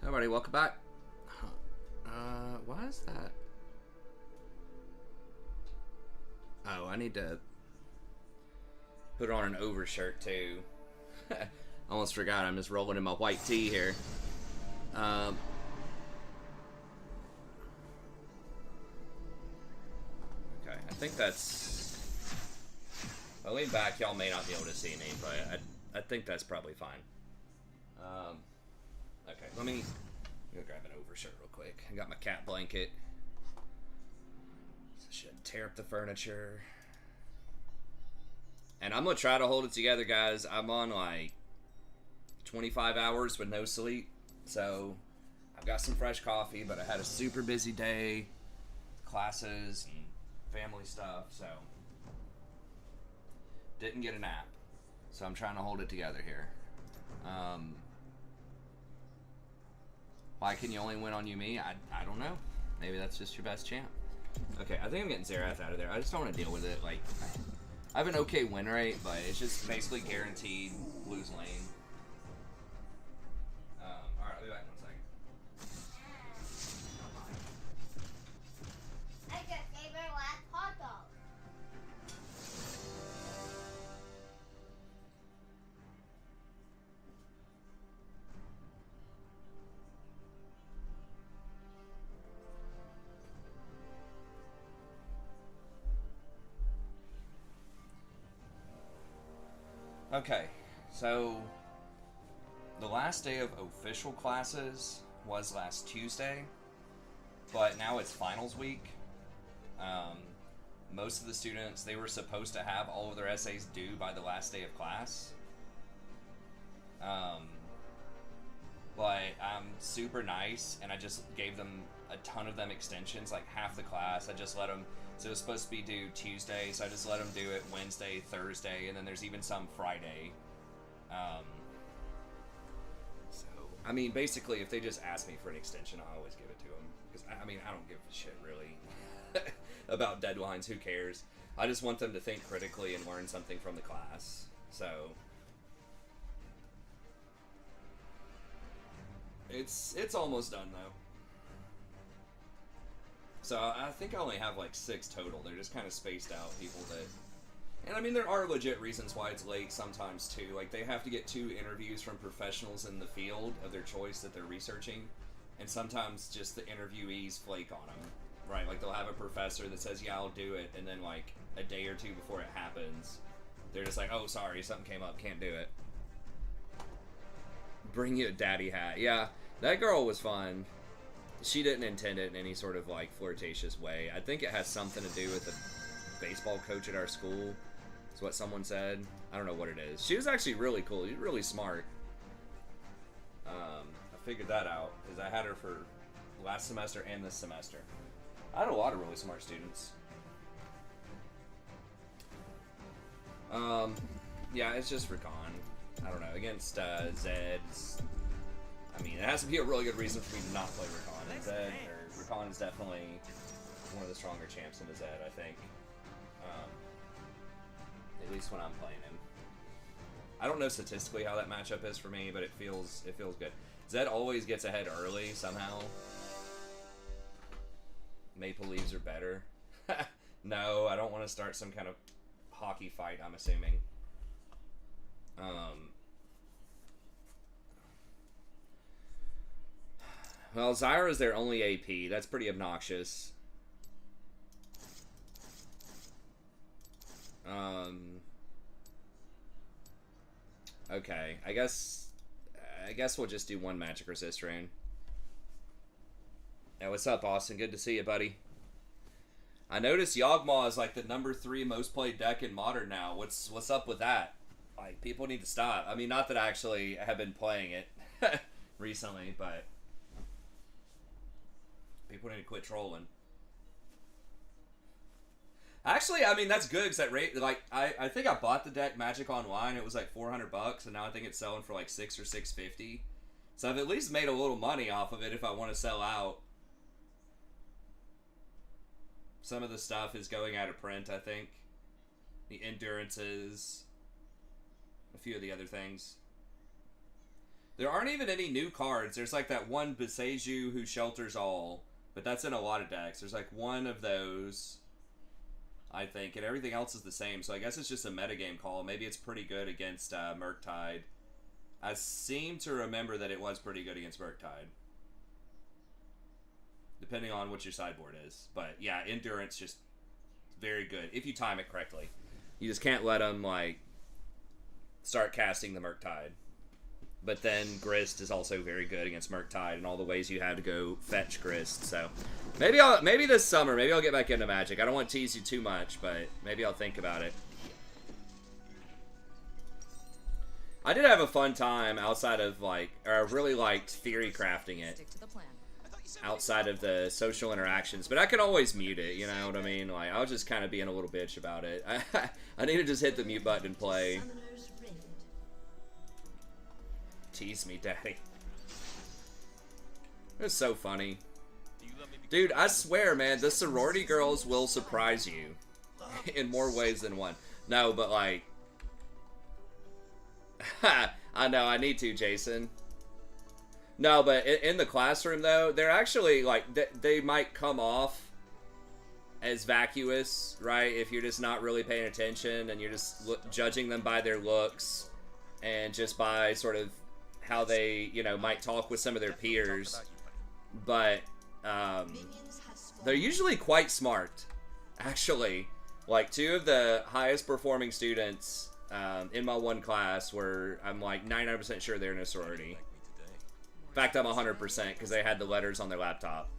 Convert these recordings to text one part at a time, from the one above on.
Everybody, welcome back. Why is that? Oh, I need to put on an overshirt too. Almost forgot. I'm just rolling in my white tee here. Um, okay, I think that's. If I lean back, y'all may not be able to see me, but I think that's probably fine. Okay, let me go grab an overshirt real quick. I got my cat blanket. So I should tear up the furniture. And I'm going to try to hold it together, guys. I'm on like 25 hours with no sleep. So I've got some fresh coffee, but I had a super busy day. Classes and family stuff, so didn't get a nap. So I'm trying to hold it together here. Why can you only win on me? I don't know. Maybe that's just your best champ. Okay, I think I'm getting Xerath out of there. I just don't want to deal with it. Like, I have an okay win rate, but it's just basically guaranteed lose lane. Alright, I'll be back in 1 second. I just gave her last hot dog. Okay, so the last day of official classes was last Tuesday, but now it's finals week. Most of the students, they were supposed to have all of their essays due by the last day of class. But I'm super nice, and I just gave them a ton of them extensions, like half the class. I just let them, so it was supposed to be due Tuesday, so I just let them do it Wednesday, Thursday, and then there's even some Friday. So, I mean, basically, if they just ask me for an extension, I'll always give it to them. Because, I mean, I don't give a shit, really, about deadlines. Who cares? I just want them to think critically and learn something from the class. So, it's almost done, though. So I think I only have like 6 total. They're just kind of spaced out people that... And I mean, there are legit reasons why it's late sometimes too. Like, they have to get 2 interviews from professionals in the field of their choice that they're researching. And sometimes just the interviewees flake on them. Right? Like, they'll have a professor that says, yeah, I'll do it. And then like a day or 2 before it happens, they're just like, oh, sorry, something came up, can't do it. Bring you a daddy hat. Yeah, that girl was fun. She didn't intend it in any sort of like flirtatious way. I think it has something to do with the baseball coach at our school. Is what someone said. I don't know what it is. She was actually really cool. She's really smart. I figured that out because I had her for last semester and this semester. I had a lot of really smart students. Yeah, it's just Rakan. I don't know, against Zed's. I mean, it has to be a really good reason for me to not play Rakan. And Rakan is definitely one of the stronger champs in the Zed, I think. At least when I'm playing him. I don't know statistically how that matchup is for me, but it feels good. Zed always gets ahead early somehow. Maple Leaves are better. No, I don't want to start some kind of hockey fight, I'm assuming. Well, Zyra's their only AP. That's pretty obnoxious. Okay, I guess we'll just do one Magic Resist Rune. Hey, what's up, Austin? Good to see you, buddy. I noticed Yawgmoth is like the number 3 most played deck in Modern now. What's up with that? Like, people need to stop. I mean, not that I actually have been playing it recently, but people need to quit trolling. Actually, I mean, that's good because that rate, like, I think I bought the deck Magic Online. It was like $400, and now I think it's selling for like $6 or $6.50. So I've at least made a little money off of it if I want to sell out. Some of the stuff is going out of print, I think. The endurances, a few of the other things. There aren't even any new cards. There's like that one Beseju who shelters all, but that's in a lot of decks. There's like one of those, I think, and everything else is the same. So I guess it's just a metagame call. Maybe it's pretty good against Murktide. I seem to remember that it was pretty good against Murktide, depending on what your sideboard is. But yeah, Endurance just very good if you time it correctly. You just can't let them like start casting the Murktide. But then Grist is also very good against Murktide and all the ways you have to go fetch Grist. So maybe this summer, maybe I'll get back into Magic. I don't want to tease you too much, but maybe I'll think about it. I did have a fun time outside of like, or I really liked theory crafting it outside of the social interactions, but I could always mute it, you know what I mean? Like, I was just kind of being a little bitch about it. I need to just hit the mute button and play. Tease me, daddy. It was so funny. Dude, I swear, man, the sorority girls will surprise you in more ways than one. No, but like... I know, I need to, Jason. No, but in the classroom, though, they're actually, like, they might come off as vacuous, right? If you're just not really paying attention and you're just judging them by their looks and just by sort of how they, you know, might talk with some of their peers. But they're usually quite smart, actually. Like, two of the highest performing students in my one class were, I'm like 99% sure they're in a sorority. In fact, I'm 100% because they had the letters on their laptop.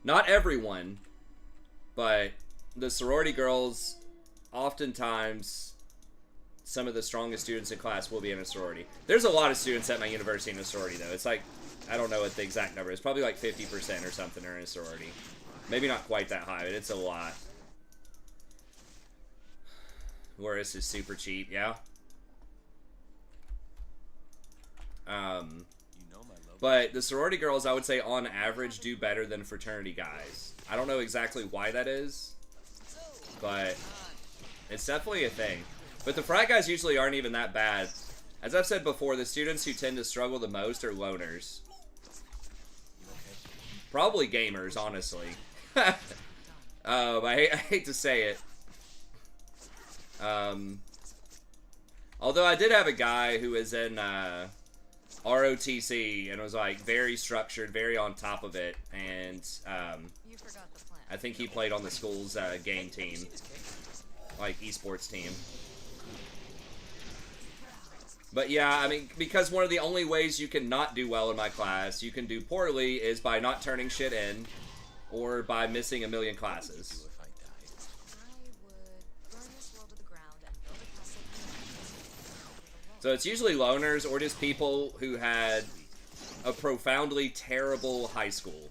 Not everyone, but the sorority girls, oftentimes, some of the strongest students in class will be in a sorority. There's a lot of students at my university in a sorority, though. It's like, I don't know what the exact number is. Probably like 50% or something are in a sorority. Maybe not quite that high, but it's a lot. Loris is super cheap, yeah. But the sorority girls, I would say, on average, do better than fraternity guys. I don't know exactly why that is, but it's definitely a thing. But the frat guys usually aren't even that bad. As I've said before, the students who tend to struggle the most are loners. Probably gamers, honestly. I hate to say it. Although I did have a guy who was in ROTC and was like very structured, very on top of it, and I think he played on the school's game team, like esports team. But yeah, I mean, because one of the only ways you can not do well in my class, you can do poorly, is by not turning shit in, or by missing a million classes. So it's usually loners or just people who had a profoundly terrible high school.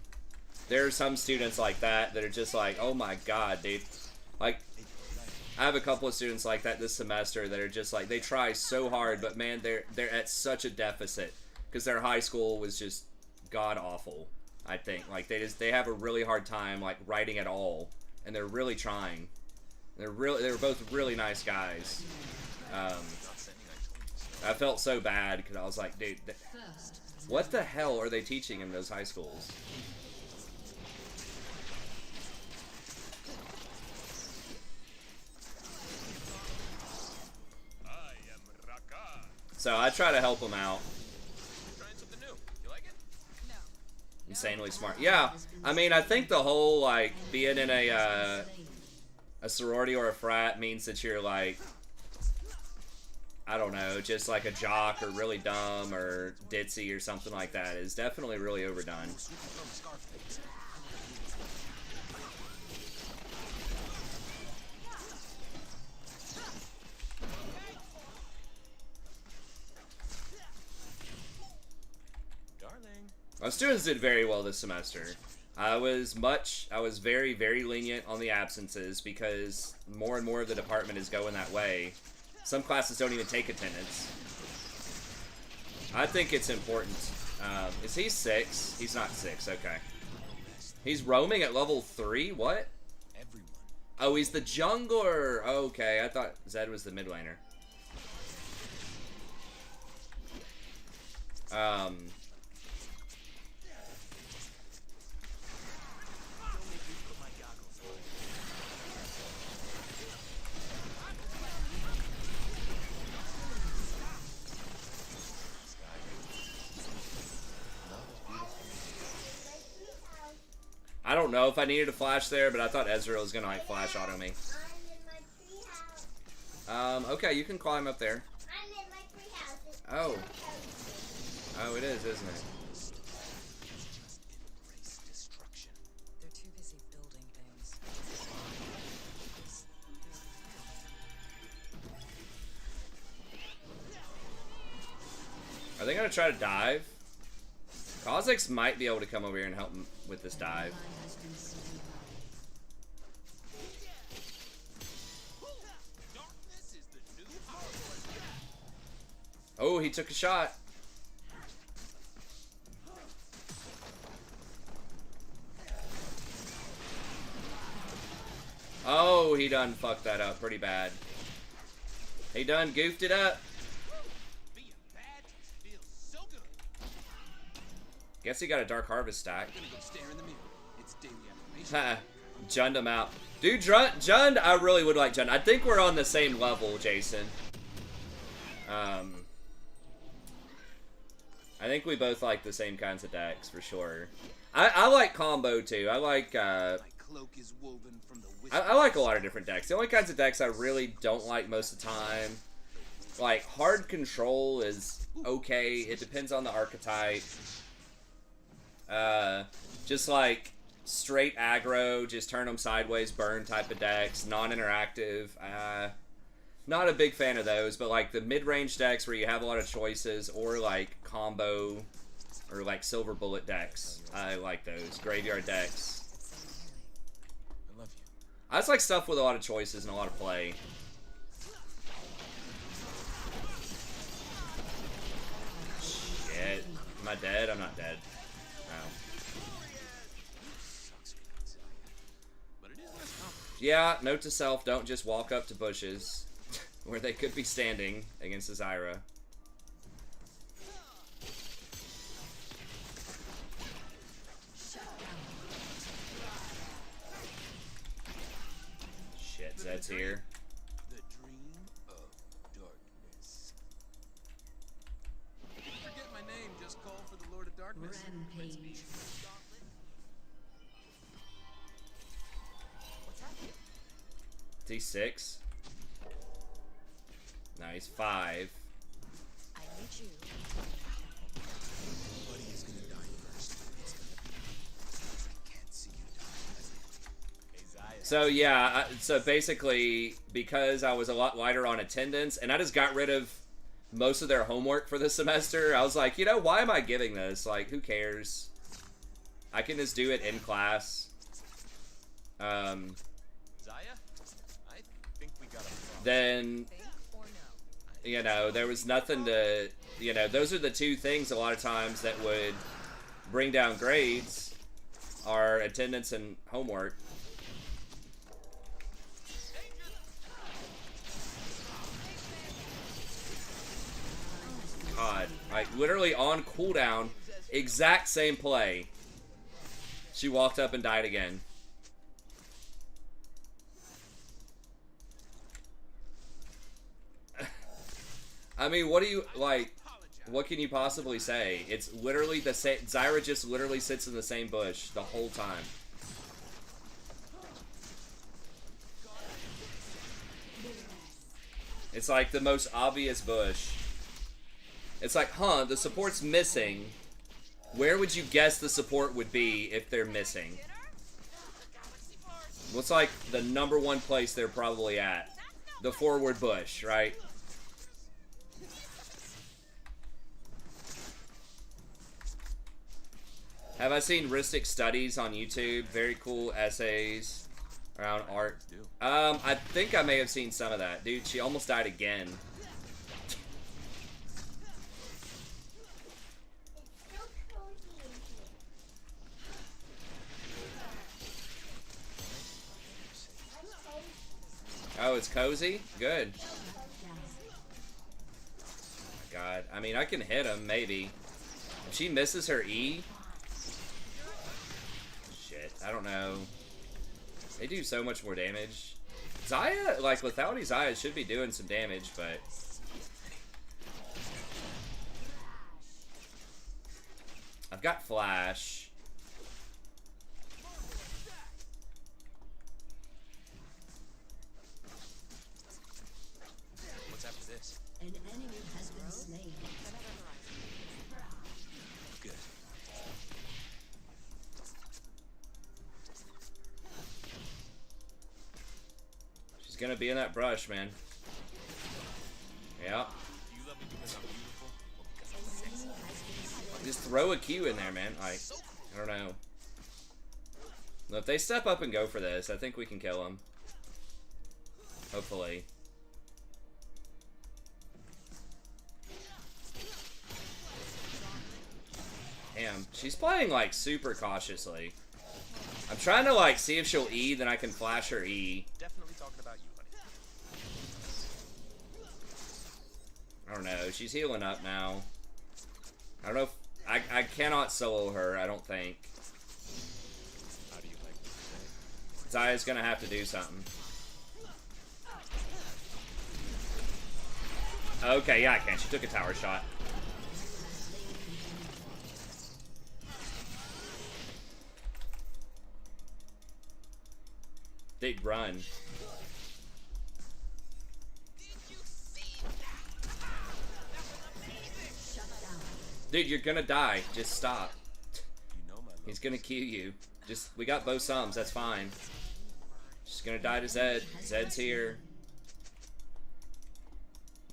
There are some students like that that are just like, oh my god, dude. Like, I have a couple of students like that this semester that are just like, they try so hard, but man, they're at such a deficit because their high school was just god awful. I think like they have a really hard time like writing at all, and they're really trying. They were both really nice guys. I felt so bad because I was like, dude, what the hell are they teaching in those high schools? So I try to help them out. Trying something new. You like it? No. Insanely smart. Yeah, I mean, I think the whole like being in a sorority or a frat means that you're like, I don't know, just like a jock or really dumb or ditzy or something like that is definitely really overdone. My students did very well this semester. I was very, very lenient on the absences because more and more of the department is going that way. Some classes don't even take attendance. I think it's important. Is he 6? He's not 6, okay. He's roaming at level 3? What? Oh, he's the jungler! Okay, I thought Zed was the mid laner. I don't know if I needed a flash there, but I thought Ezreal was gonna like flash auto me. Okay, you can climb up there. I'm in my treehouse. Oh. Oh, it is, isn't it? They're too busy building things. Are they gonna try to dive? Kha'Zix might be able to come over here and help him with this dive. Oh, he took a shot. Oh, he done fucked that up pretty bad. He done goofed it up. Guess he got a Dark Harvest stack. Ha, Jund him out. Dude, Jund, I really would like Jund. I think we're on the same level, Jason. I think we both like the same kinds of decks, for sure. I like combo, too. I like, I like a lot of different decks. The only kinds of decks I really don't like most of the time, like, hard control is okay. It depends on the archetype. Just like straight aggro, just turn them sideways, burn type of decks, non-interactive. Not a big fan of those, but like the mid-range decks where you have a lot of choices, or like combo, or like silver bullet decks. I like those. Graveyard decks. I love you. I just like stuff with a lot of choices and a lot of play. Shit. Am I dead? I'm not dead. Yeah, note to self, don't just walk up to bushes where they could be standing against the Zyra. Shit, Zed's here. The dream of darkness. Forget my name, just call for the Lord of Darkness. Rampage. He's 6. No, he's 5. I need you. Buddy is gonna die first. I can't see you die. Hey, Zaya. So yeah, so basically, because I was a lot lighter on attendance, and I just got rid of most of their homework for the semester, I was like, you know, why am I giving this? Like, who cares? I can just do it in class. Zaya? I think we got a problem. Then, Think or no? you know, there was nothing to, you know, those are the two things a lot of times that would bring down grades, are attendance and homework. God, like literally on cooldown, exact same play. She walked up and died again. I mean, what do you, like, what can you possibly say? It's literally the same, Zyra just literally sits in the same bush the whole time. It's like the most obvious bush. It's like, huh, the support's missing. Where would you guess the support would be if they're missing? What's like the #1 place they're probably at? The forward bush, right? Have I seen Ristic Studies on YouTube? Very cool essays around art. I think I may have seen some of that. Dude, she almost died again. Oh, it's cozy? Good. Oh my God. I mean, I can hit him, maybe. If she misses her E... Shit, I don't know. They do so much more damage. Xayah, like, lethality Xayah should be doing some damage, but... I've got Flash. What's after this? An enemy has been slain. Good. She's gonna be in that brush, man. Yeah. Do you love me because I'm beautiful or because I'm sexy? Just throw a Q in there, man. Like, I don't know. Well, if they step up and go for this, I think we can kill them. Hopefully. Damn, she's playing, like, super cautiously. I'm trying to, like, see if she'll E, then I can flash her E. Definitely talking about you, honey. I don't know. She's healing up now. I don't know if... I cannot solo her, I don't think. How do you like to say? Xayah's gonna have to do something. Okay, yeah, I can. She took a tower shot. They'd run. Dude, you're gonna die. Just stop. You know my love. He's gonna kill you. Just, we got both sums, that's fine. Just gonna die to Zed. Zed's here.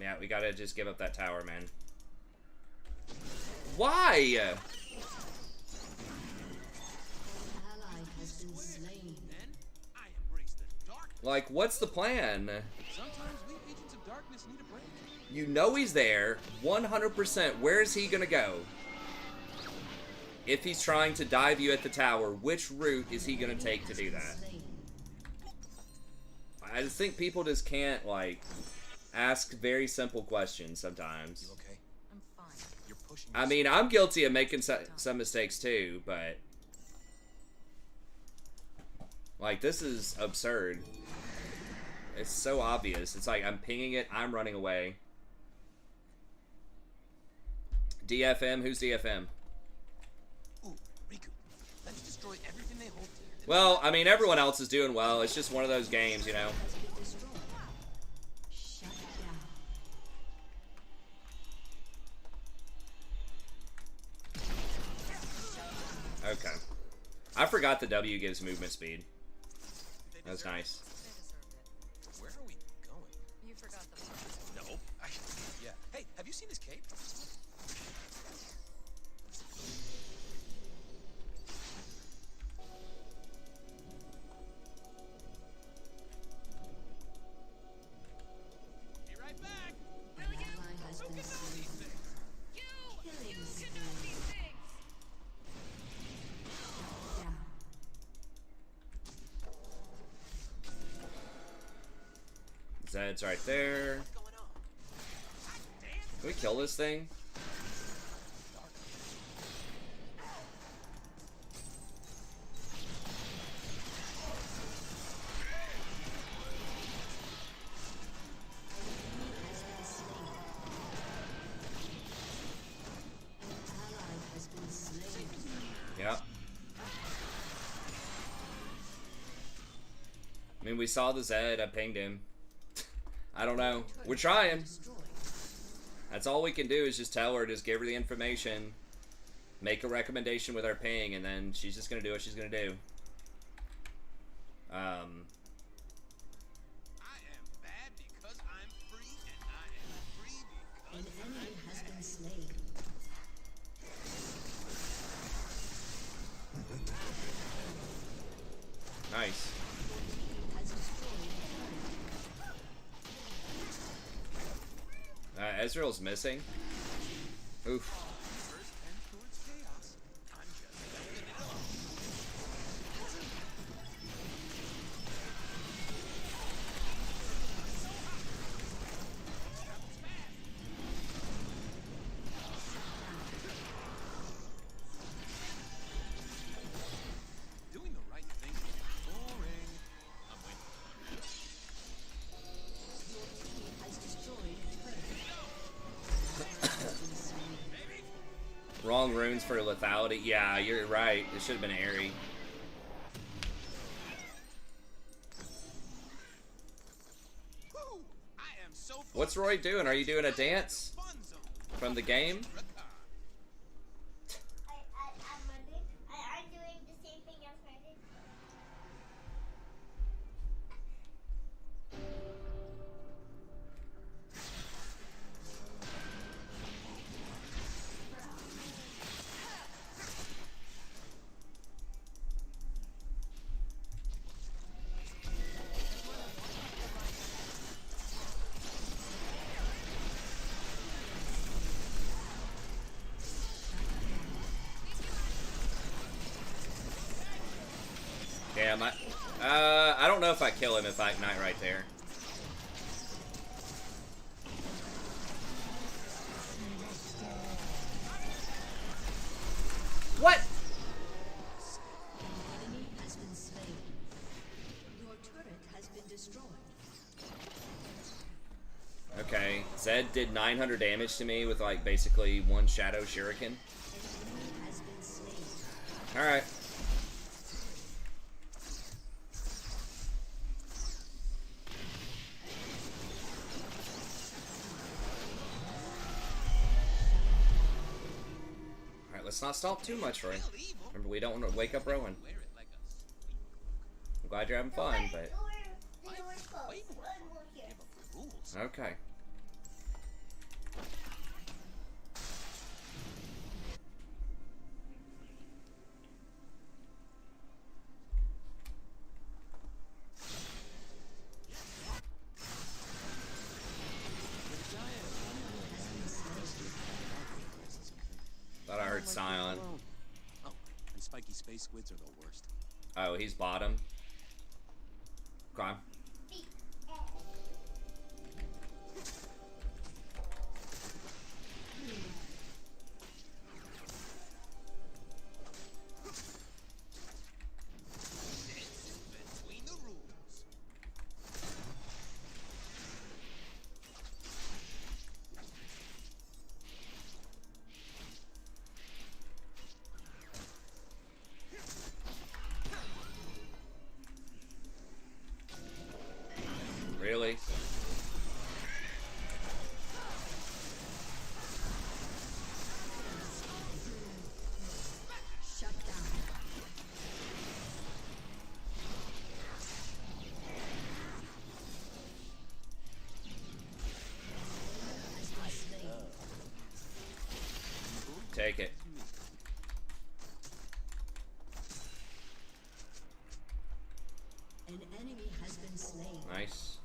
Yeah, we gotta just give up that tower, man. Why? Ally has been slain. Then I embrace the dark. Like, what's the plan? Sometimes we agents of darkness need a break. You know he's there, 100%. Where is he gonna go? If he's trying to dive you at the tower, which route is he gonna take to do that? I just think people just can't, like, ask very simple questions sometimes. You okay? I'm fine. You're pushing. I mean, I'm guilty of making some mistakes too, but... Like, this is absurd. It's so obvious. It's like, I'm pinging it, I'm running away. DFM? Who's DFM? Ooh, Riku. Let's destroy everything they hold dear. Well, I mean, everyone else is doing well. It's just one of those games, you know? Destroyed. Shut down. Okay. I forgot the W gives movement speed. They That's deserve nice. They deserved it. Where are we going? You forgot the part. No. Yeah. Hey, have you seen this cape? Be right back. An ally has been slain. Killing spree. Down. Zed's right there. What's going on? Can we kill this thing? Ally has been slain. Yep. I mean, we saw the Zed. I pinged him. I don't know. We're trying. Destroyed. That's all we can do is just tell her, just give her the information, make a recommendation with our ping, and then she's just gonna do what she's gonna do. I am bad because I'm free, and I am free An because enemy has been slain. Nice. Has destroyed. Ezreal's missing. Oof. first and towards chaos. I'm just letting it all. Wrong runes for lethality. Yeah, you're right. It should have been airy. Woo! I am so What's Roy doing? Are you doing a dance fun zone. from the game? Rakan. I'm wondering. I'm doing the same thing as Martin. Damn, I don't know if I kill him if I ignite right there. What? An enemy has been slain. Your turret has been destroyed. Okay, Zed did 900 damage to me with like basically one shadow shuriken. An enemy has been slain. Alright. Alright, let's not stall too much, Roy. Remember, we don't want to wake up Rowan. Wear it like a I'm glad you're having fun, but... The door's closed. One more here. rules. Okay. Thought I heard Scion. Oh, and spiky space squids are the worst. Oh, he's bottom. Okay. Between the rules. Really? Shut down. Has been slain. Take it. An enemy has been slain. Nice.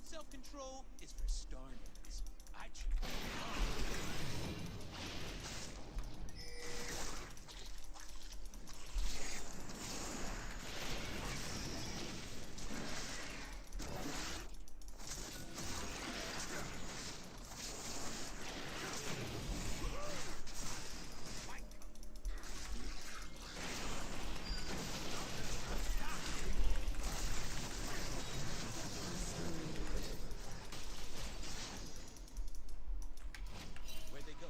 Self-control is for star nerds. I choose. Where'd they go?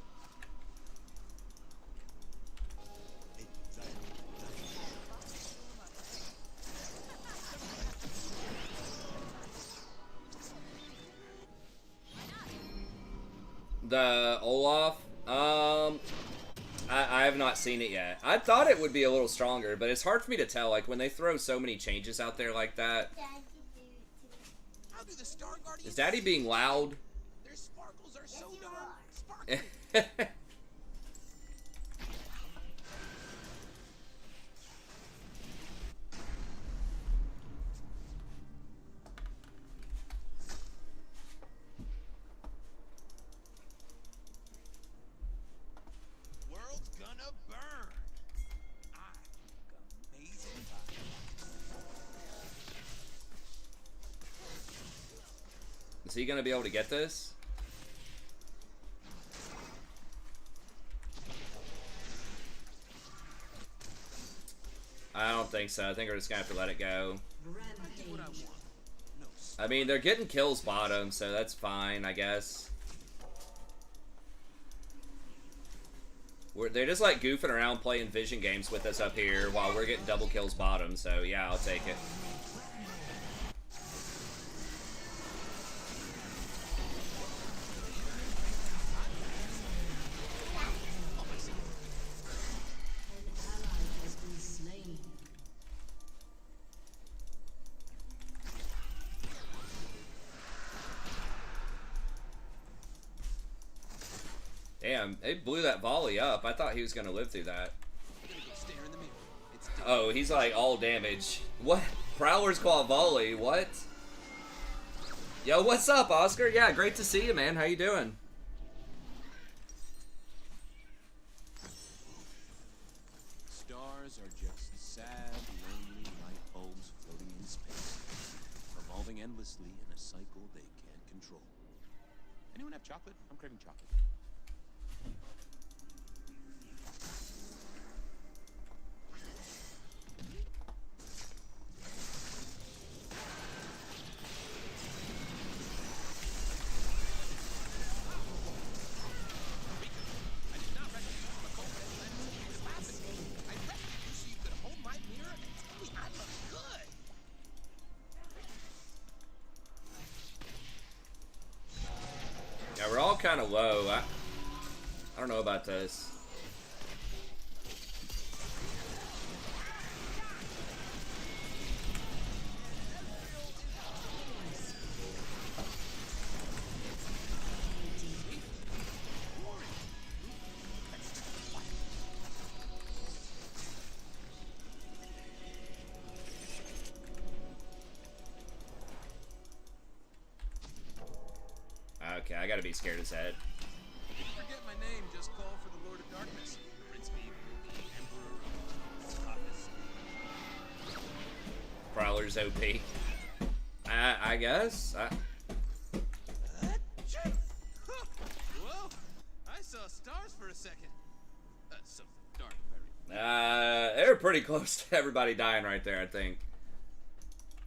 The Olaf, I have not seen it yet. I thought it would be a little stronger, but it's hard for me to tell. Like, when they throw so many changes out there like that. How do the Star Guardians Is Daddy being loud? Their sparkles are so you darn are. sparkly. World's gonna burn. I look amazing. Is he gonna be able to get this? I don't think so. I think we're just gonna have to let it go. I do what I want. No I mean, they're getting kills bottom, so that's fine, I guess. They're just like goofing around playing vision games with us up here while we're getting double kills bottom, so yeah, I'll take it. Damn, they blew that volley up. I thought he was gonna live through that. Oh, he's like all damage. What? Prowler's Claw volley? What? Yo, what's up, Oscar? Yeah, great to see you, man. How you doing? Stars are just sad, lonely light bulbs floating in space, revolving endlessly in a cycle they can't control. Anyone have chocolate? I'm craving chocolate. Yeah, we're all kind of low. I don't know about this. Okay, I gotta be scared as head. Forget my name, just call for the Lord of Darkness. Prince Beam, the Emperor of Scotland. Prowler's OP. I guess. Whoa! I saw stars for a second. Something dark, very. They were pretty close to everybody dying right there, I think.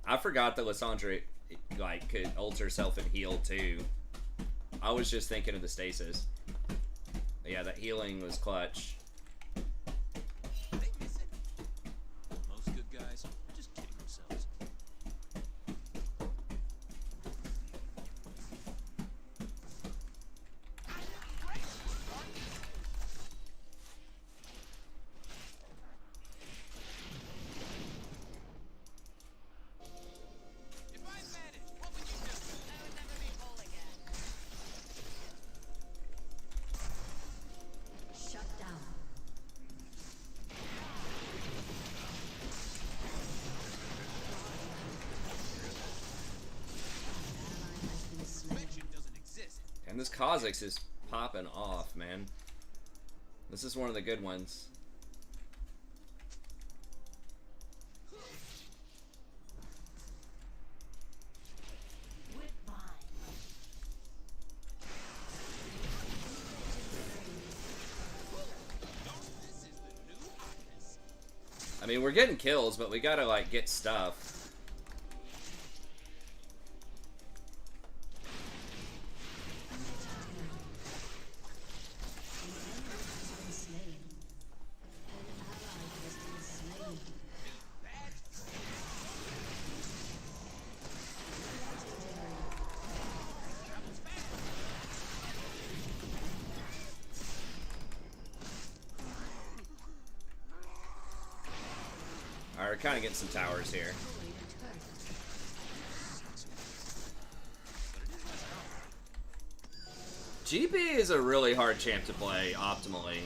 I forgot that Lysandra, like, could ult herself and heal, too. I was just thinking of the stasis. But yeah, that healing was clutch. They miss it. Most good guys are just kidding themselves. If I managed, what would you do? I would never be whole again. Shut down. Mention doesn't exist. And this Kha'Zix is popping off, man. This is one of the good ones. I mean, we're getting kills, but we gotta, like, get stuff. Alright, we're kind of getting some towers here. GP is a really hard champ to play optimally.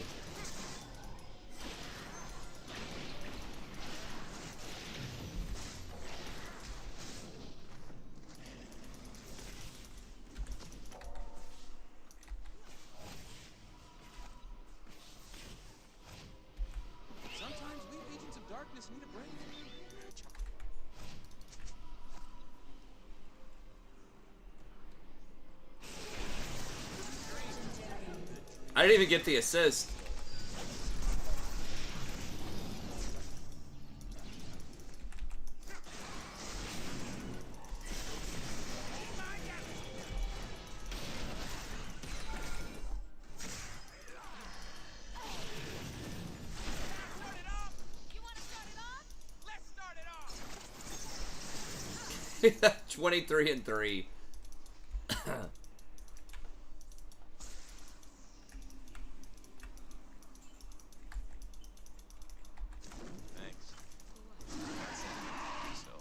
Sometimes we agents of darkness need a break. I didn't even get the assist. 23-3. Thanks. So.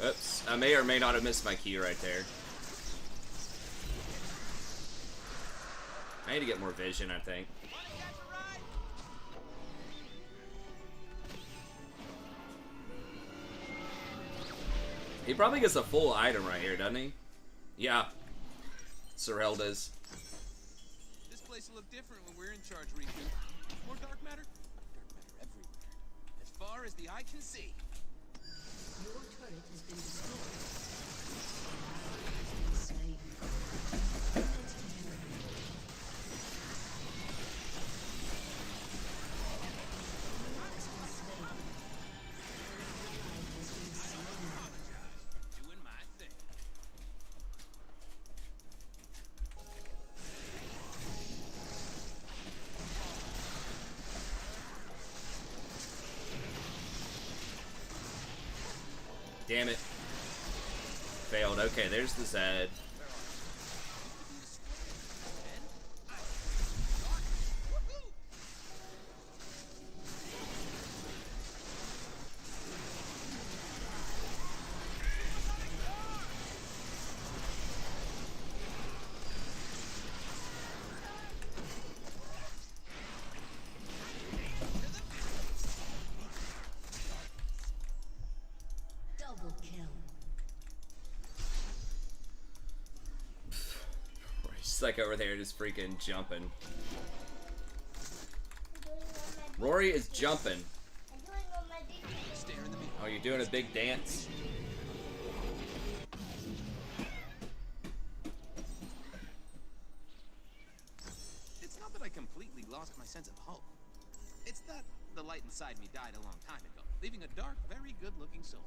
Oops, I may or may not have missed my key right there. I need to get more vision, I think. He probably gets a full item right here, doesn't he? Yeah. Sorrel does. This place will look different when we're in charge, Riku. More dark matter? Dark matter everywhere. As far as the eye can see. Your turret has been destroyed. Has been slain. Doing my thing. Damn it. Failed. Okay, there's the Zed. Double kill. He's like over there just freaking jumping. I'm doing all my Rory is jumping. I'm doing all my big Stare in the mirror. Oh, you're doing a big dance? It's not that I completely lost my sense of hope. It's that the light inside me died a long time ago, leaving a dark, very good-looking soul.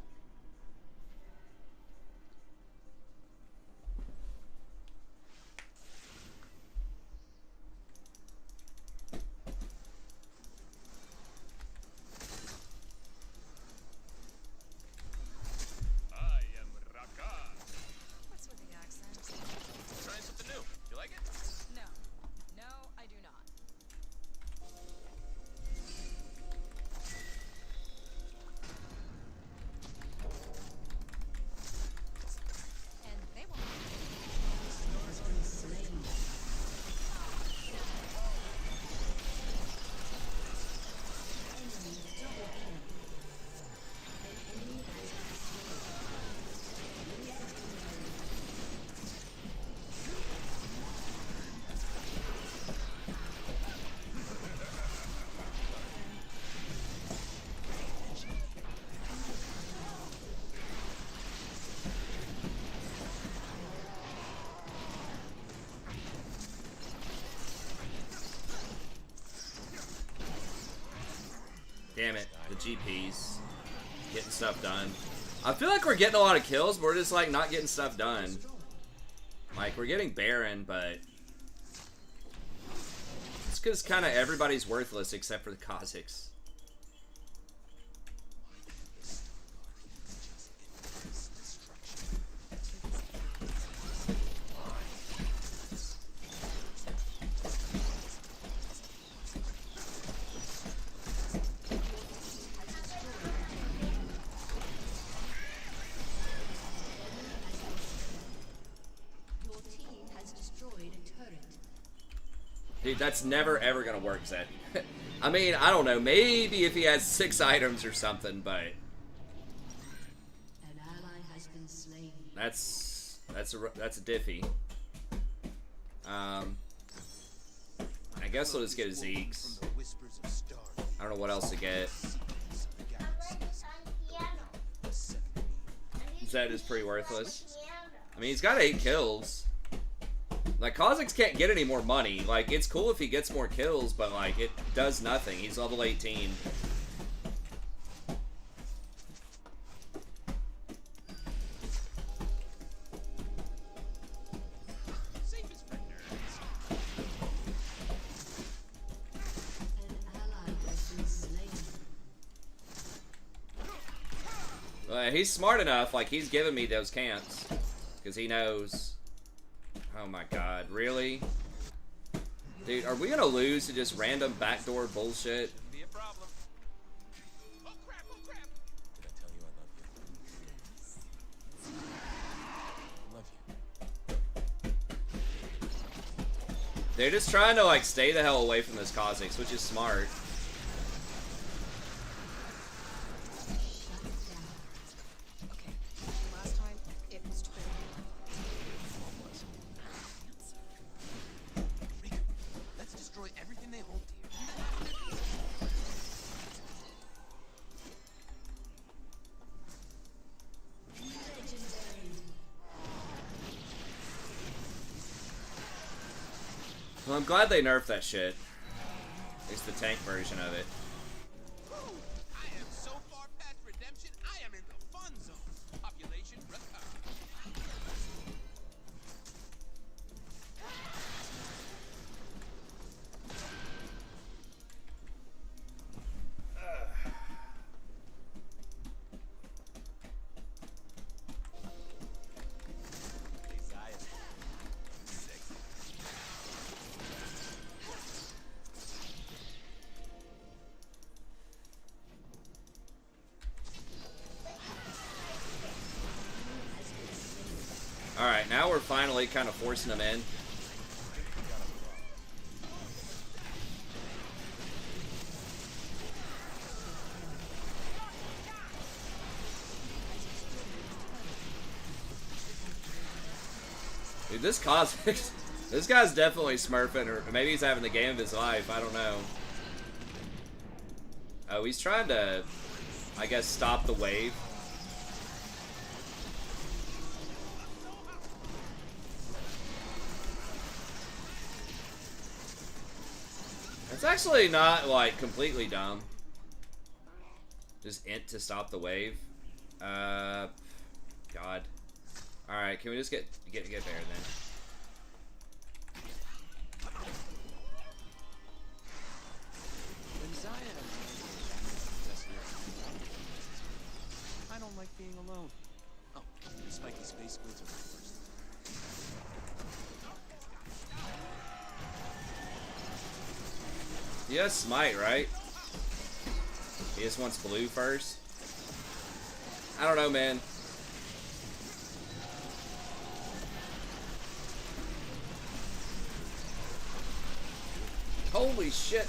I am Rakan. What's with the accent? Trying something new. You like it? No. No, I do not. And they will. Has been slain. Enemy double kill. An enemy has been Damn it, the GPs. Getting stuff done. I feel like we're getting a lot of kills, but we're just like not getting stuff done. Like, we're getting Baron, but it's because kind of everybody's worthless except for the Kazakhs. Your team has destroyed a turret. Dude, that's never ever gonna work, Zed. I mean, I don't know. Maybe if he has 6 items or something, but An ally has been slain. that's a diffy. I guess we'll just get a Zeke's. From the whispers of stars. I don't know what else to get. I'm learning on piano. I'm using Zed is pretty the worthless. piano. I mean, he's got 8 kills. Like, Kazakhs can't get any more money. Like, it's cool if he gets more kills, but, like, it does nothing. He's level 18. Safest for nerds. An ally has been slain. He's smart enough. Like, he's giving me those camps. Because he knows. Oh my god. Really? Dude, are we gonna lose to just random backdoor bullshit? Shouldn't be a problem. Oh crap, oh crap! Did I tell you I love you? I love you. They're just trying to, like, stay the hell away from this Kha'Zix, which is smart. Okay. Last time, it was totally Rakan, let's destroy everything they hold dear. Well, I'm glad they nerfed that shit. It's the tank version of it. I am so far past redemption, I am in the fun zone. Population Rakan. Desire. Sexy. Alright, now we're finally kind of forcing them in. Dude, this Kha'Zix, this guy's definitely smurfing, or maybe he's having the game of his life, I don't know. Oh, he's trying to, I guess, stop the wave. It's actually not, like, completely dumb. Just int to stop the wave. God. Alright, can we just get there then? When Zaya I don't like being alone. Oh, the spiky space squids are first. He has smite, right? He just wants blue first. I don't know, man. Holy shit.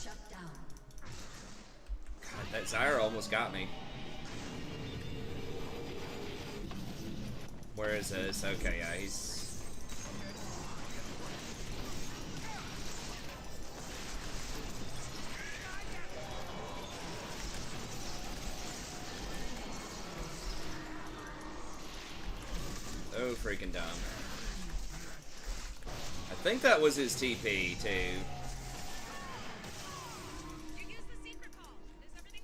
Shut down. God, that Zyra almost got me. Where is this? Okay, yeah, he's... so freaking dumb. I think that was his TP, too. You used the secret call. Is everything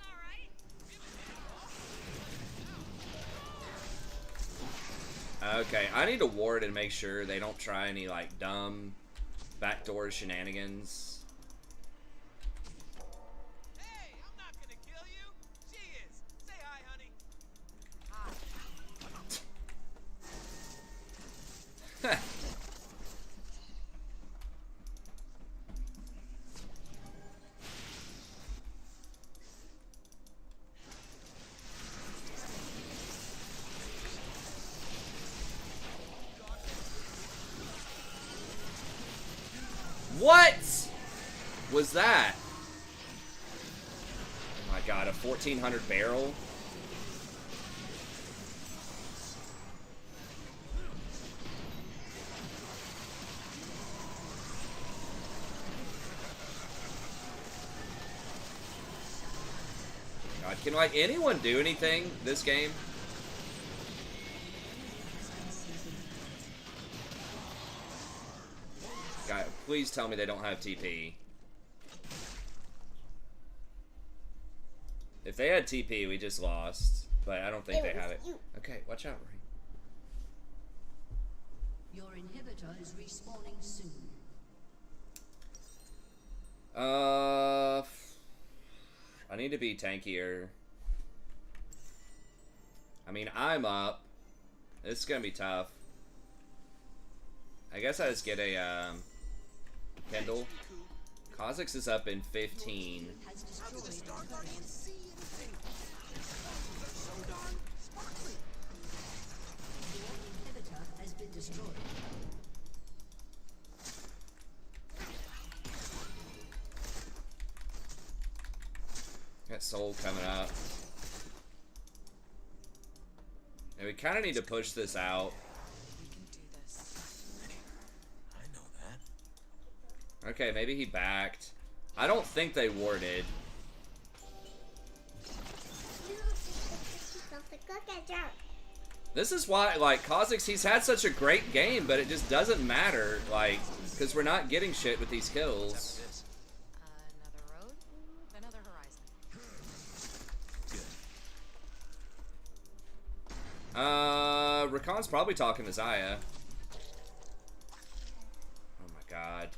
alright? Okay, I need to ward and make sure they don't try any, like, dumb backdoor shenanigans. Hey, I'm not gonna kill you. She is. Say hi, honey. What was that? Oh my god, a 1400 barrel? God, can like anyone do anything this game? God, please tell me they don't have TP. If they had TP, we just lost. But I don't think they have it. Okay, watch out, Ray. Your inhibitor is respawning soon. I need to be tankier. I mean, I'm up. This is gonna be tough. I guess I just get a Kendall. Kha'Zix is up in 15. Has destroyed a turret. Your inhibitor has been destroyed. Got Soul coming up. And we kind of need to push this out. We can do this. I know that. Okay, maybe he backed. I don't think they warded. This is why, like, Kha'Zix, he's had such a great game, but it just doesn't matter, like, because we're not getting shit with these kills. Another road, another horizon. Good. Rakan's probably talking to Zaya. Oh my god.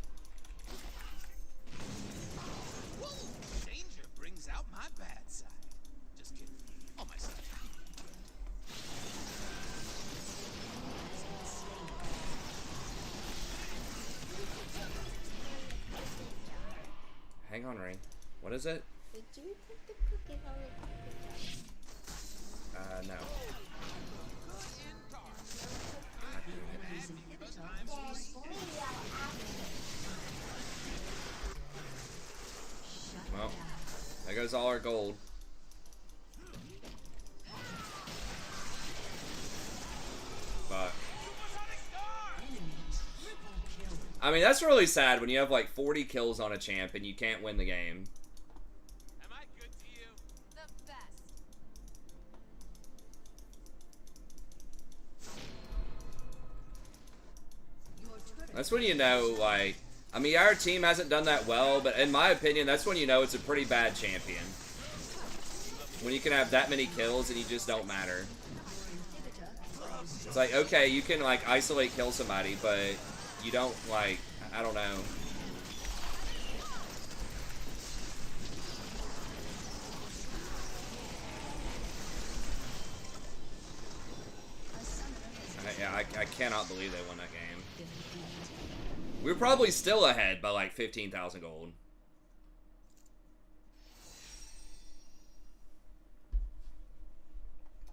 Danger brings out my bad side. Just kidding. On my side. Hang on, Ray. What is it? Did you put the cookies on the cookie jar? No. His inhibitor has destroyed. Shut Well, down. there goes all our gold. But Enemy triple kill. I mean, that's really sad when you have like 40 kills on a champ and you can't win the game. Am I good to you? The best. Your turret That's when you know, like, I mean, our team hasn't done that well, but in my opinion, that's when you know it's a pretty bad champion. When you can have that many kills and you just don't matter. inhibitor It's like, okay, you can, like, isolate kill somebody, but you don't, like, I don't know. Yeah, I cannot believe they won that game. We were probably still ahead by, like, 15,000 gold.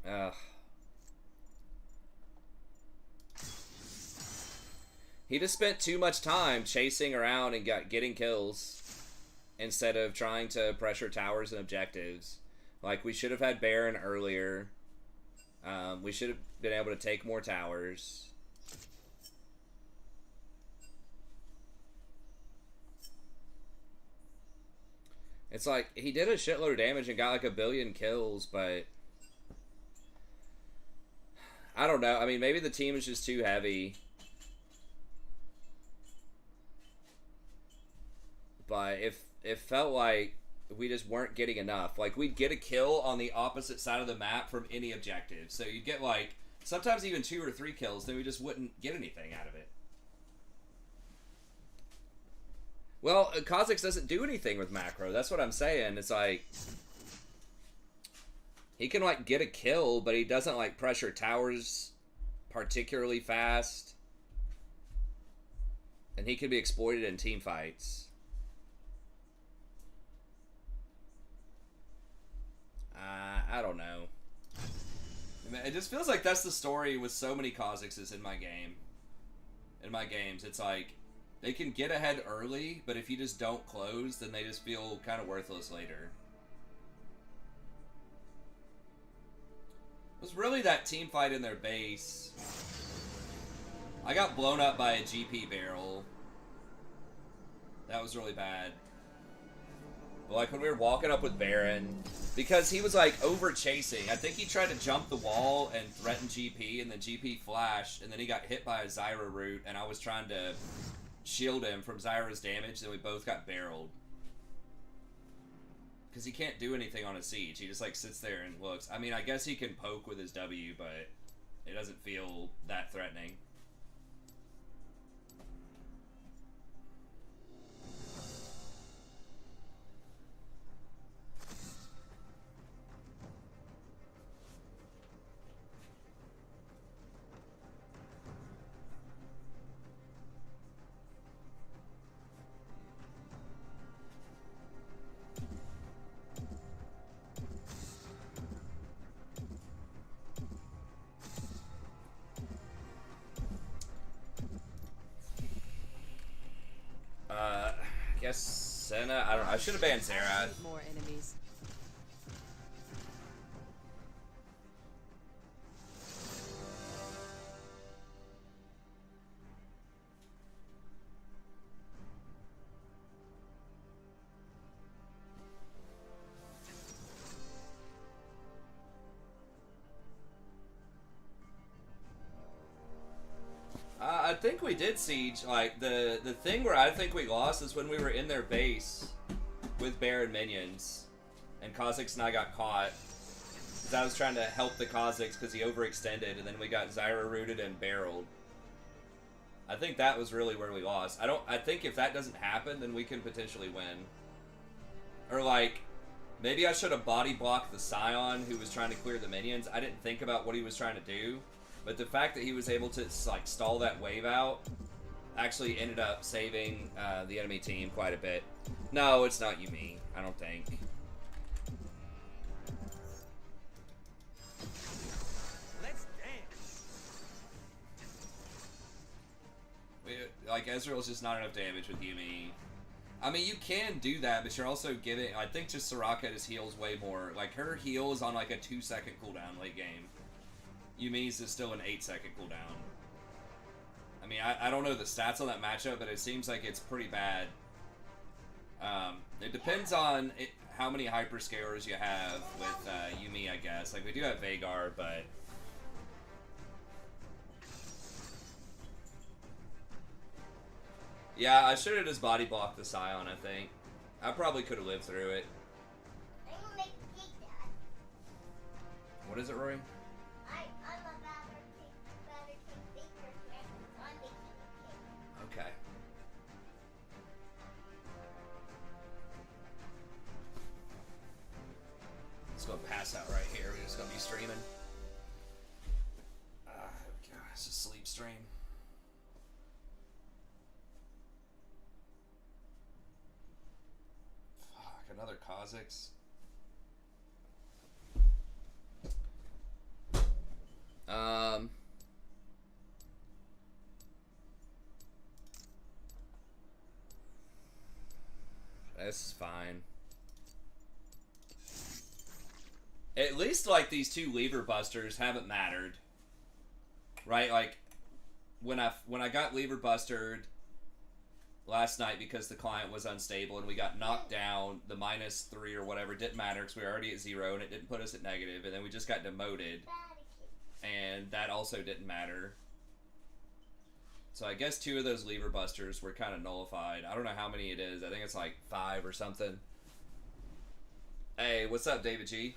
Ugh. He just spent too much time chasing around and getting kills instead of trying to pressure towers and objectives. Like, we should have had Baron earlier. We should have been able to take more towers. It's like, he did a shitload of damage and got like 1 billion kills, but I don't know. I mean, maybe the team is just too heavy. But it felt like we just weren't getting enough. Like, we'd get a kill on the opposite side of the map from any objective. So you'd get, like, sometimes even 2 or 3 kills, then we just wouldn't get anything out of it. Well, Kha'Zix doesn't do anything with macro. That's what I'm saying. It's like, he can, like, get a kill, but he doesn't, like, pressure towers particularly fast. And he can be exploited in team fights. I don't know. It just feels like that's the story with so many Kha'Zixes in my game. In my games, it's like, they can get ahead early, but if you just don't close, then they just feel kind of worthless later. It was really that team fight in their base. I got blown up by a GP barrel. That was really bad. But like when we were walking up with Baron, because he was like over chasing. I think he tried to jump the wall and threaten GP, and then GP flashed, and then he got hit by a Zyra root, and I was trying to shield him from Zyra's damage, and we both got barreled. Because he can't do anything on a siege. He just like sits there and looks. I mean, I guess he can poke with his W, but it doesn't feel that threatening. guess Senna. I don't know. I should have banned Sarah. More enemies. I think we did siege. Like the thing where I think we lost is when we were in their base with Baron minions, and Kha'Zix and I got caught. Because I was trying to help the Kha'Zix because he overextended, and then we got Zyra rooted and barreled. I think that was really where we lost. I think if that doesn't happen, then we can potentially win. Or like, maybe I should have body blocked the Scion who was trying to clear the minions. I didn't think about what he was trying to do. But the fact that he was able to like stall that wave out actually ended up saving the enemy team quite a bit. No, it's not Yumi. I don't think. Let's dance. Like Ezreal's just not enough damage with Yumi. I mean, you can do that, but you're also giving. I think just Soraka just heals way more. Like her heal is on like a 2-second cooldown late game. Yumi's is still an 8-second cooldown. I mean, I don't know the stats on that matchup, but it seems like it's pretty bad. It depends on how many hyperscalers you have with Yumi, I guess. Like, we do have Veigar, but... Yeah, I should have just body blocked the Scion, I think. I probably could have lived through it. I'm gonna make cake, Dad. What is it, Rory? I'm a batter cake baker, and I'm making a cake. Okay. Let's go pass out right here. We're just gonna be streaming. God, it's a sleep stream. Fuck, another Kha'Zix. This is fine. At least, like, these two lever busters haven't mattered. Right? Like, when I got lever bustered last night because the client was unstable and we got knocked down, the -3 or whatever didn't matter because we were already at 0 and it didn't put us at negative, and then we just got demoted. And that also didn't matter. So I guess 2 of those lever busters were kind of nullified. I don't know how many it is. I think it's like 5 or something. Hey, what's up, David G?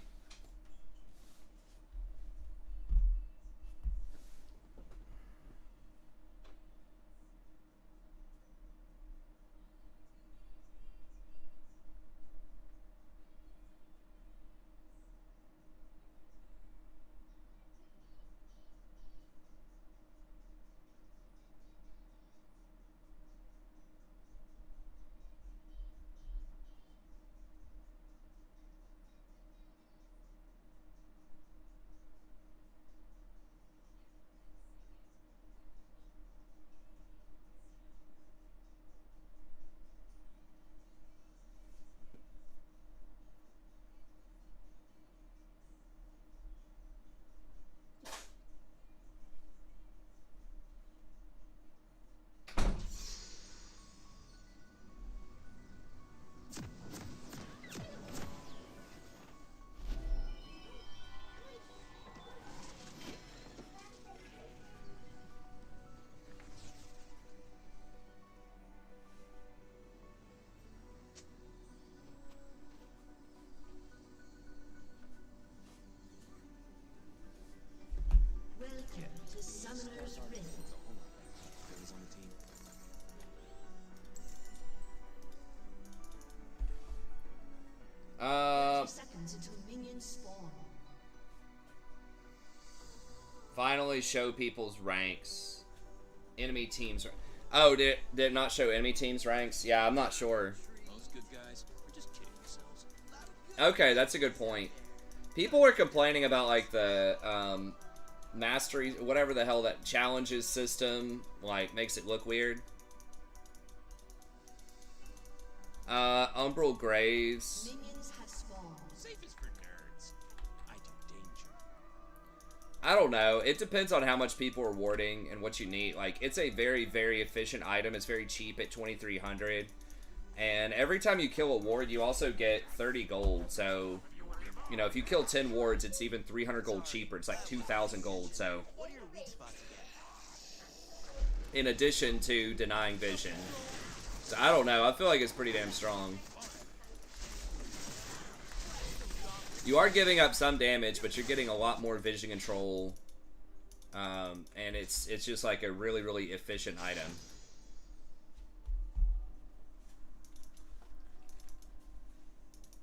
Finally show people's ranks. Enemy teams. Oh, did it not show enemy teams' ranks? Yeah, I'm not sure. Most good guys are just kidding themselves. Okay, that's a good point. People were complaining about like the mastery, whatever the hell that challenges system, like makes it look weird. Umbral Graves. Minions have spawned. Safe is for nerds. I do danger. I don't know. It depends on how much people are warding and what you need. Like, it's a very, very efficient item. It's very cheap at 2,300. And every time you kill a ward, you also get 30 gold. So, you know, if you kill 10 wards, it's even 300 gold cheaper. It's like 2,000 gold. So, What are your weak spots again? in addition to denying vision. So, I don't know. I feel like it's pretty damn strong. You are giving up some damage, but you're getting a lot more vision control. And it's just like a really, really efficient item.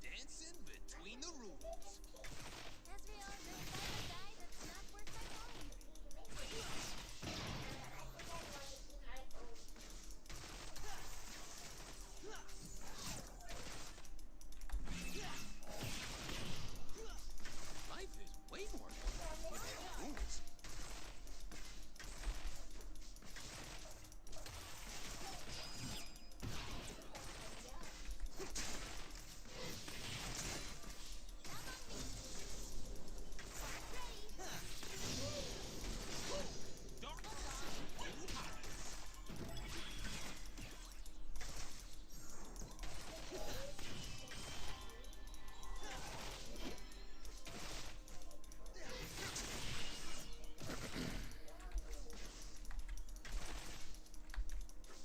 Dancing between the rules. Ezreal is the type of guy that's not worth my time. Life is way more fun with the rules.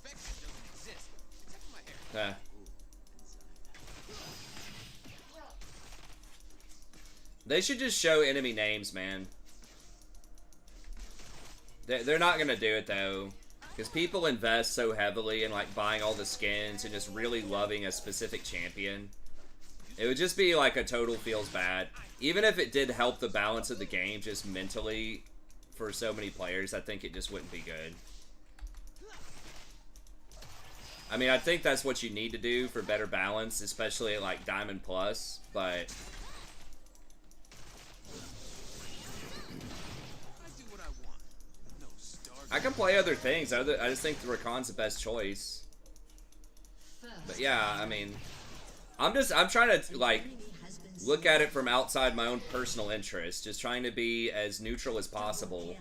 Perfection doesn't exist, except for my hair. Yeah. They should just show enemy names, man. They're not gonna do it though, because people invest so heavily in like buying all the skins and just really loving a specific champion. It would just be like a total feels bad. Even if it did help the balance of the game just mentally for so many players, I think it just wouldn't be good. I mean, I think that's what you need to do for better balance, especially at like Diamond Plus, but I do what I want. No star. I can play other things. I just think the Rakan's the best choice. But yeah, I mean, I'm trying to like Enemy has been look at it from outside my own personal interest, just trying to be as neutral as possible,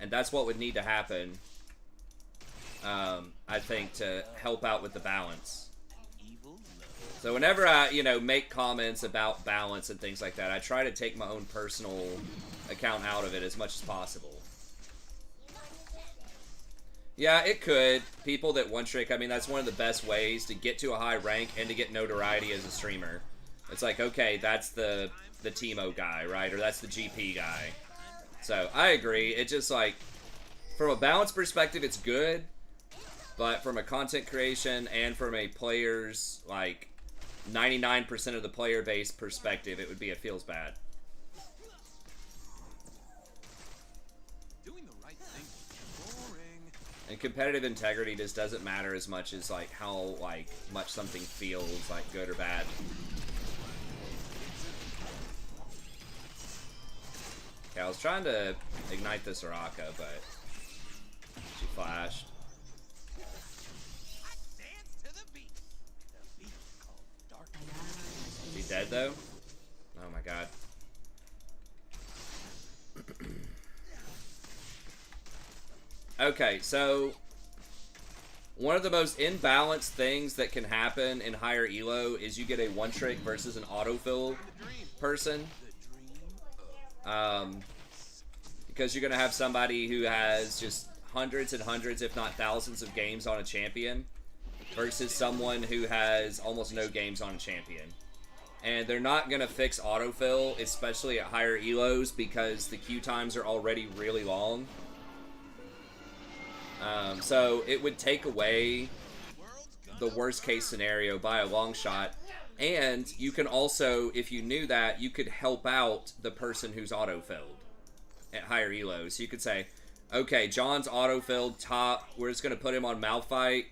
and that's what would need to happen. I think to help out with the balance. Evil love. So whenever I, you know, make comments about balance and things like that, I try to take my own personal account out of it as much as possible. Yeah, it could. People that one trick, I mean, that's one of the best ways to get to a high rank and to get notoriety as a streamer. It's like, okay, that's the Teemo guy, right? Or that's the GP guy. So, I agree. It just, like, from a balance perspective, it's good. But from a content creation and from a player's, like, 99% of the player base perspective, it would be, it feels bad. Doing the right thing is boring. And competitive integrity just doesn't matter as much as, like, how, like, much something feels, like, good or bad. Okay, I was trying to ignite this Soraka, but she flashed. Dance to the beat. The beat called dark. She dead, though? Oh, my God. Okay, so one of the most imbalanced things that can happen in higher elo is you get a one-trick versus an autofill person. Because you're going to have somebody who has just hundreds and hundreds, if not thousands of games on a champion versus someone who has almost no games on a champion. And they're not going to fix autofill, especially at higher elos, because the queue times are already really long. So it would take away the worst case scenario by a long shot. And you can also, if you knew that, you could help out the person who's autofilled at higher elos. So you could say, okay, John's autofilled top. We're just going to put him on Malphite.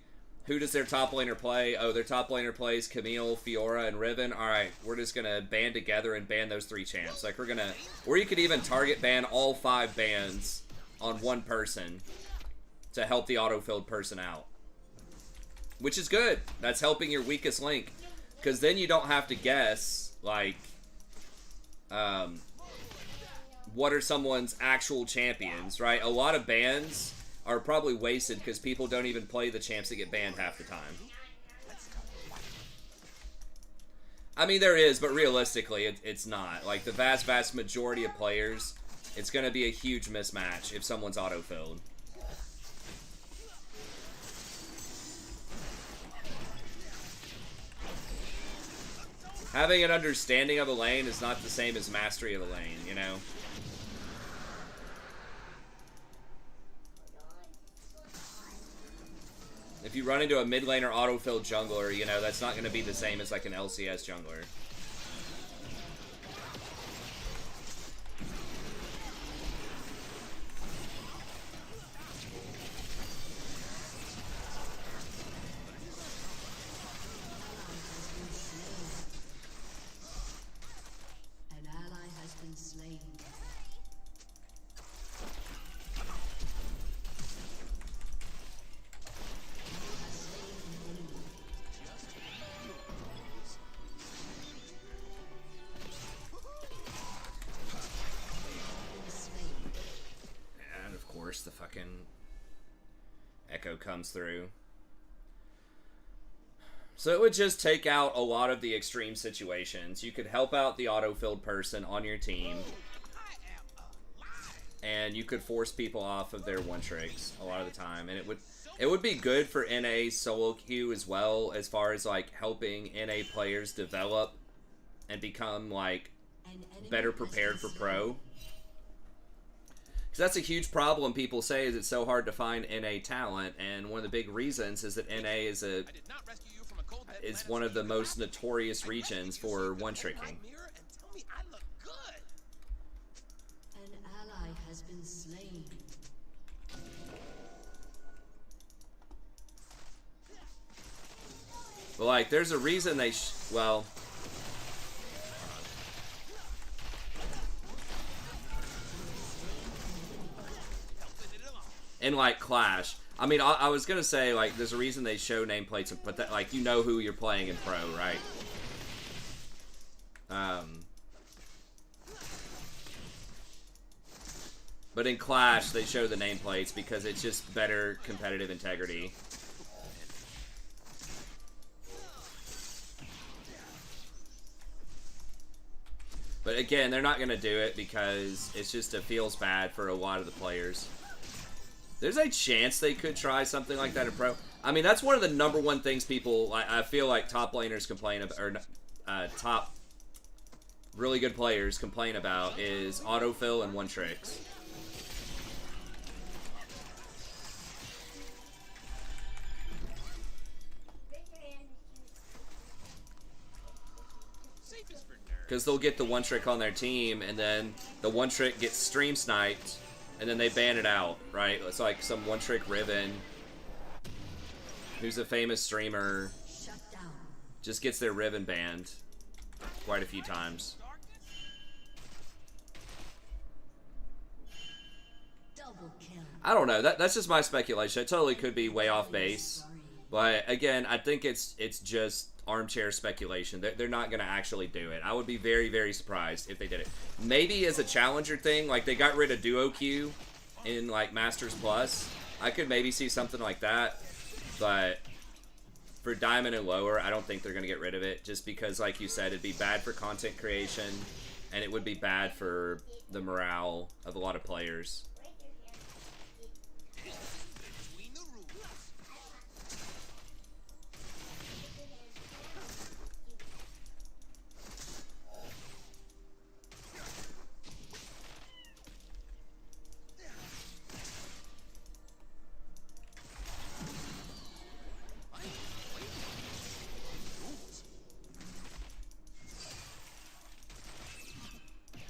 Who does their top laner play? Oh, their top laner plays Camille, Fiora, and Riven. Alright, we're just going to band together and ban those 3 champs. Like, we're going to... Or you could even target ban all 5 bans on one person to help the auto-filled person out. which is good. That's helping your weakest link, because then you don't have to guess, like, what are someone's actual champions, right? A lot of bans are probably wasted because people don't even play the champs that get banned half the time. I mean, there is, but realistically, it's not. Like, the vast majority of players, it's going to be a huge mismatch if someone's auto-filled. Having an understanding of a lane is not the same as mastery of a lane, you know? If you run into a mid laner auto-filled jungler, you know, that's not going to be the same as like an LCS jungler. An ally has been slain. And of course, the fucking echo comes through. So it would just take out a lot of the extreme situations. You could help out the auto-filled person on your team, and you could force people off of their one tricks a lot of the time, and it would be good for NA solo queue as well, as far as like helping NA players develop and become like better prepared for pro. Because that's a huge problem people say, is it's so hard to find NA talent, and one of the big reasons is that NA is one of the most notorious regions for one-tricking. An ally has been slain. But like, there's a reason they well, in like Clash, I mean, I was gonna say, like, there's a reason they show nameplates, but that, like, you know who you're playing in pro, right? But in Clash, they show the nameplates because it's just better competitive integrity. But again, they're not gonna do it because it feels bad for a lot of the players. There's a chance they could try something like that in pro. I mean, that's one of the #1 things people, I feel like top laners complain about, or top really good players complain about, is autofill and one tricks. Because they'll get the one trick on their team, and then the one trick gets stream sniped, and then they ban it out, right? It's like some one-trick Riven, who's a famous streamer, just gets their Riven banned quite a few times. Double kill. I don't know. That's just my speculation. It totally could be way off base. But again, I think it's just armchair speculation. They're not going to actually do it. I would be very, very surprised if they did it. Maybe as a challenger thing, like they got rid of duo queue in like Masters Plus. I could maybe see something like that. But for Diamond and lower, I don't think they're going to get rid of it. Just because, like you said, it'd be bad for content creation. And it would be bad for the morale of a lot of players.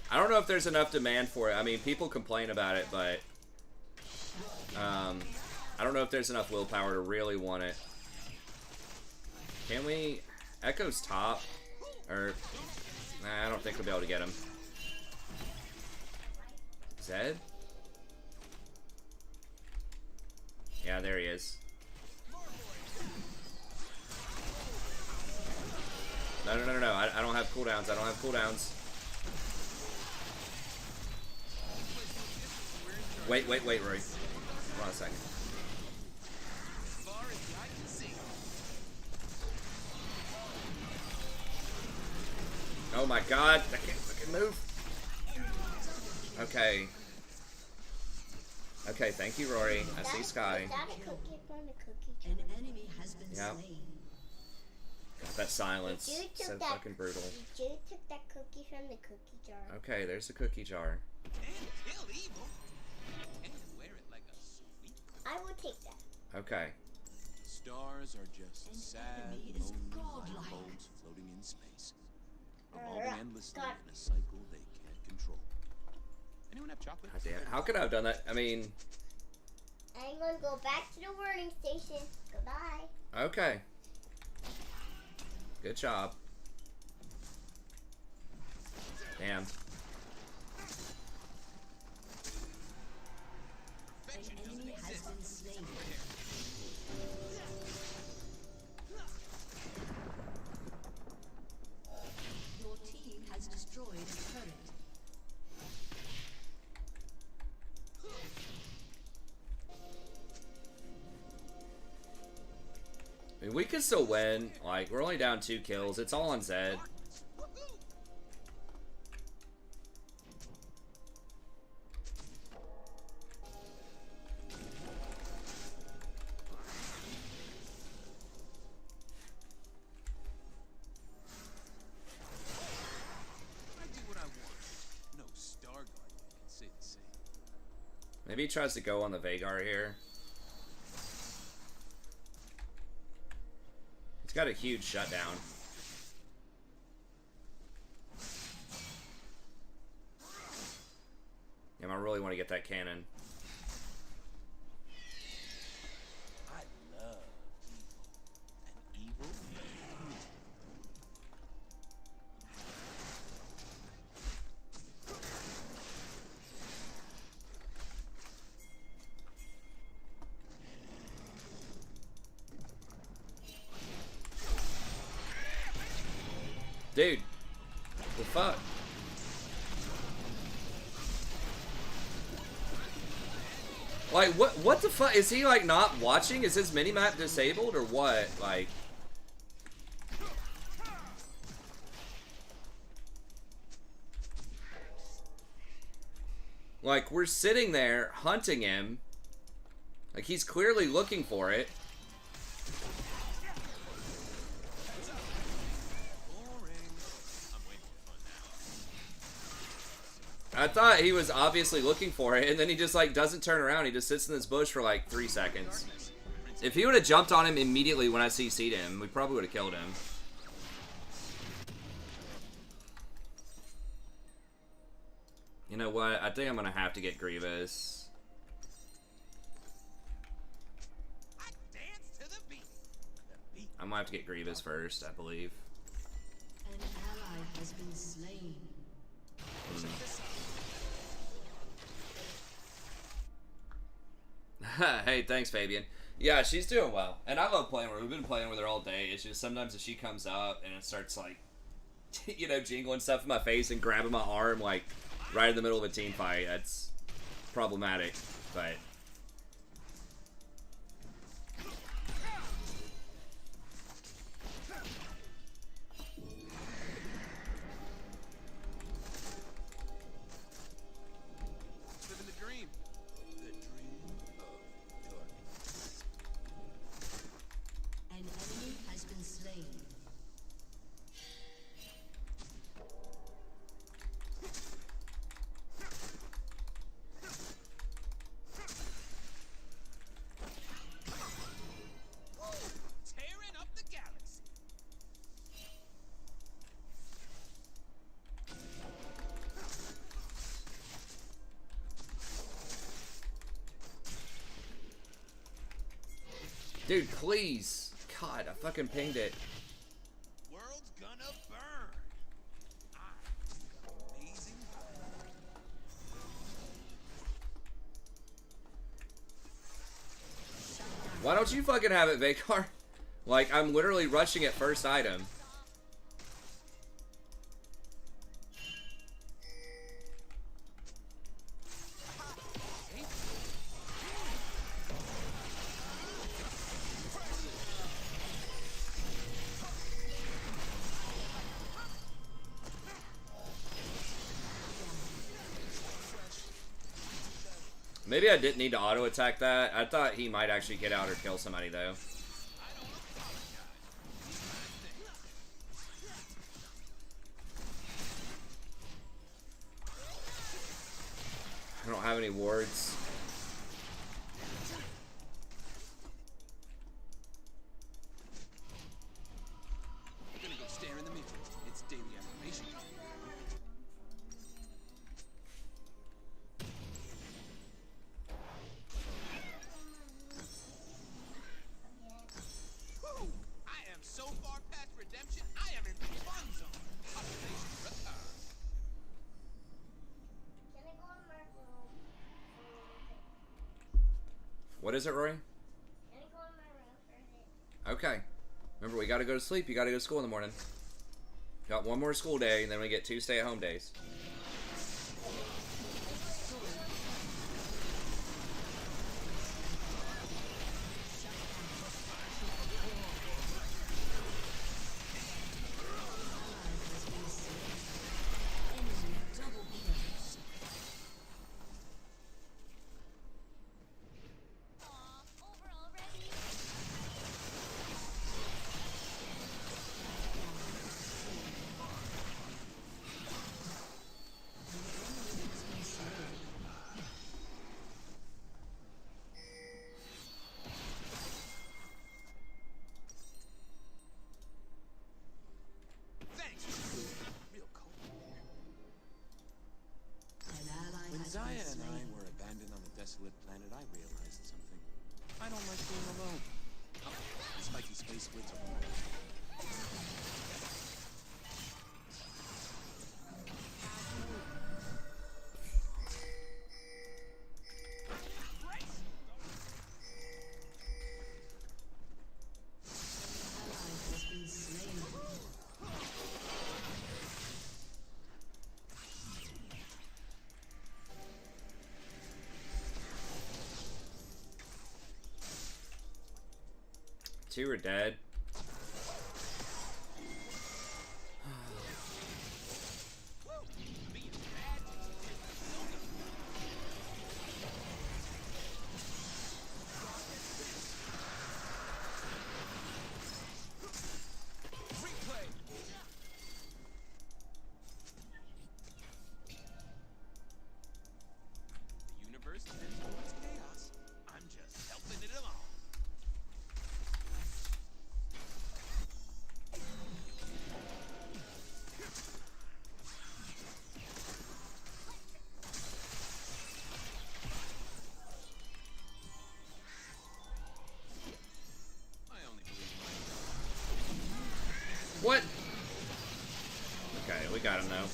I don't know if there's enough demand for it. I mean, people complain about it, but I don't know if there's enough willpower to really want it. Can we? Echo's top. Or, nah, I don't think we'll be able to get him. Zed? Yeah, there he is. No, no, no, no, no. I don't have cooldowns. I don't have cooldowns. Wait, wait, wait, Roy. Hold on a second. Oh my god, I can't fucking move. Okay. Okay, thank you, Rory. I see Sky. Is that a cookie from the cookie jar? An enemy has been Yep. slain. God, that silence. You took So that- fucking brutal. You took that cookie from the cookie jar. Okay, there's a cookie jar. And kill evil. And wear it like a sweet. I will take that. Okay. Stars are just An sad, enemy is lonely godlike. light bulbs floating in space, revolving endlessly God. in a cycle they can't control. Anyone have chocolate? God damn it. How could I have done that? I mean, I'm gonna go back to the warning station. Goodbye. okay. Good job. Damn. An enemy has been slain. Your team has destroyed a turret. I mean, we could still win. Like, we're only down 2 kills. It's all on Zed. I do what I want. No Star Guardian can say the same. Maybe he tries to go on the Vagar here. He's got a huge shutdown. Damn, I really want to get that cannon. I love evil. And evil. Dude. The fuck? Like, what the fuck? Is he, like, not watching? Is his minimap disabled or what? Like... Like, we're sitting there hunting him. Like, he's clearly looking for it. I thought he was obviously looking for it, and then he just, like, doesn't turn around. He just sits in this bush for, like, 3 seconds. If he would have jumped on him immediately when I CC'd him, we probably would have killed him. You know what? I think I'm gonna have to get Grievous. I dance to the beat. The beat. I'm gonna have to get Grievous first, I believe. An ally has been slain. Hey, thanks, Fabian. Yeah, she's doing well. And I love playing with her. We've been playing with her all day. It's just sometimes if she comes up and it starts, like, you know, jingling stuff in my face and grabbing my arm, like, right in the middle of a team fight, that's problematic. But... Living the dream. The dream of darkness. An enemy has been slain. Tearing up the galaxy. Dude, please. God, I fucking pinged it. World's gonna burn. I'm amazing. Why don't you fucking have it, Vacar? Like, I'm literally rushing at first item. Maybe I didn't need to auto attack that. I thought he might actually get out or kill somebody though. I don't have any wards. We're gonna go stare in the mirror. It's daily affirmation. Woo! I am so far past redemption, I am in the fun zone. Domination, Rakan. Can I go in my room? What is it, Roy? Can I go in my room for a bit? Okay. Remember, we gotta go to sleep. You gotta go to school in the morning. Got one more school day, and then we get 2 stay-at-home days. Aw, over already? Thanks. Real cold. An ally When has Zaya been and I slain. were abandoned on the desolate planet, I realized something. I don't like being alone. Oh, spiky space squids are wonderful. Ally has been slain. Two are dead. Replay. The universe tends towards chaos. I'm just helping it along. I only believe my What? Okay, we got him now.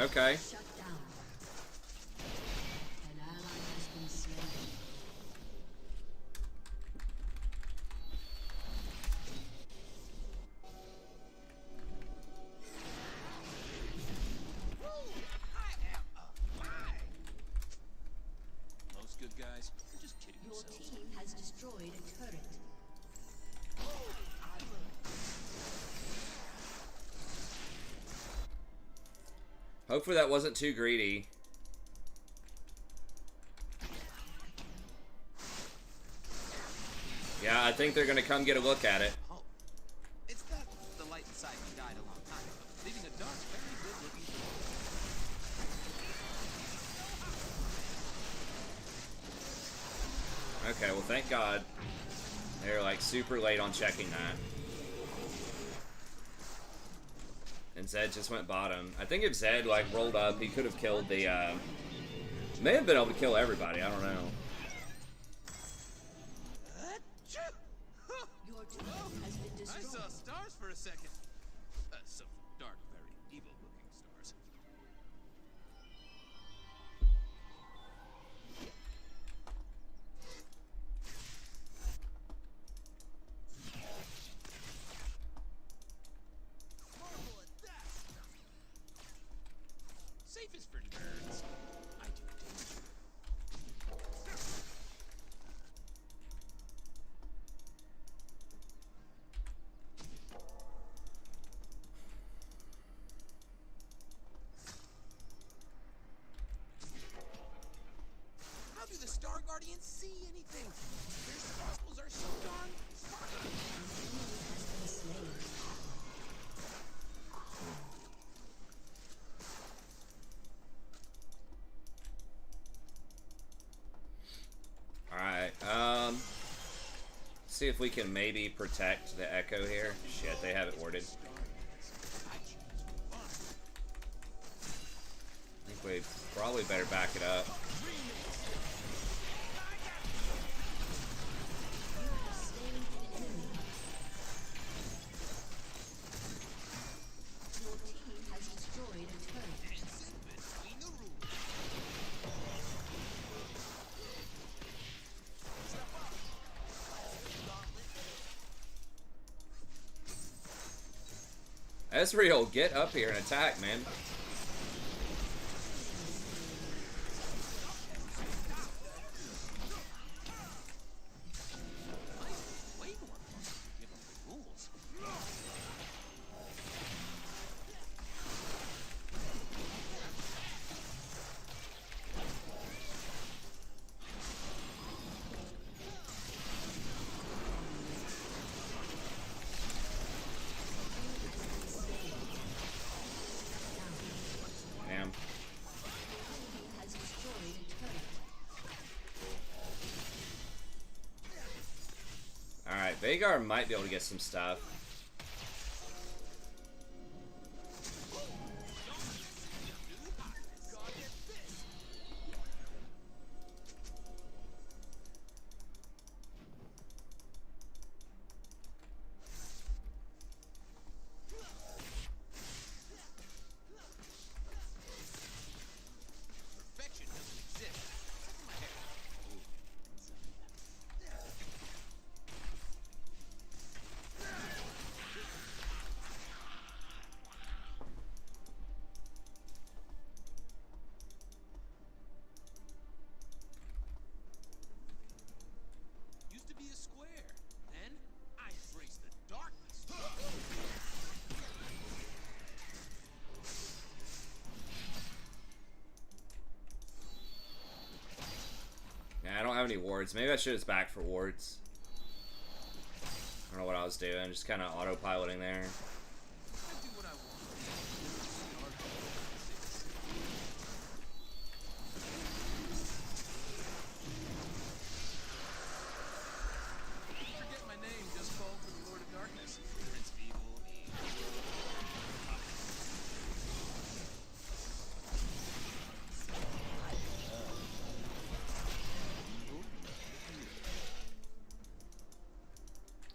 Okay. Shut down. An ally has been slain. I am alive. Most good guys are just kidding Your themselves. team has destroyed a turret. Hopefully that wasn't too greedy. Yeah, I think they're gonna come get a look at it. Oh, it's that the light inside me died a long time ago, leaving a dark, very good-looking glow. Okay, well thank God. They're like super late on checking that. And Zed just went bottom. I think if Zed like rolled up, he could have killed the may have been able to kill everybody, I don't know. Your turret has been I destroyed. saw stars for a second. Some dark, very evil-looking stars. Marvel at that! Safe is for nerds. I do danger. Guardians see anything? Their skills are so darn fine. Alright, see if we can maybe protect the Echo here. Shit, they have it warded. I think we probably better back it up. Ezreal, get up here and attack, man. Damn. Alright, Veigar might be able to get some stuff. Perfection doesn't exist. Except for my hair. Used to be a square. Then I embraced the darkness. Yeah, I don't have any wards. Maybe I should have back for wards. I don't know what I was doing. Just kind of autopiloting there. I do what I want. Forget my name, just fall for the Lord of Darkness. Prince of Evil.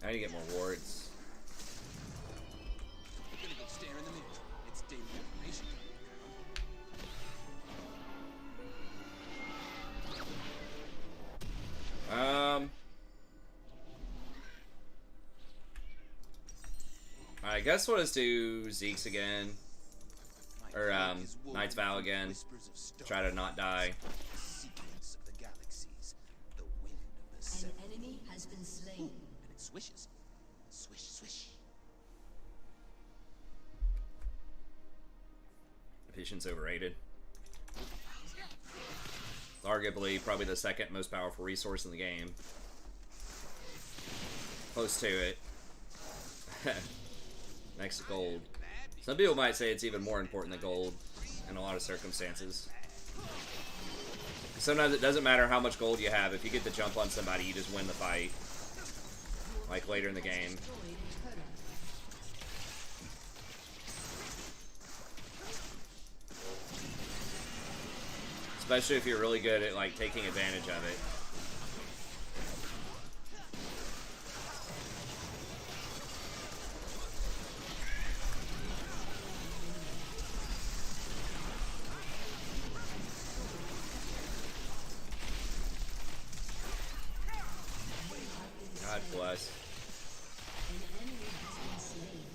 I need to get more wards. We're gonna go stare in the mirror. It's daily information. I guess we'll just do Zeke's again. Or, Knight's Vow again. Try to not die. The secrets of the galaxies. The wind of the An seven. enemy has been slain. And it swishes. Swish, swish. Efficient's overrated. It's arguably probably the second most powerful resource in the game. Close to it. Next to gold. Some people might say it's even more important than gold in a lot of circumstances. Sometimes it doesn't matter how much gold you have. If you get the jump on somebody, you just win the fight. Like later in the game. Especially if you're really good at like taking advantage of it. God bless. An enemy has been slain.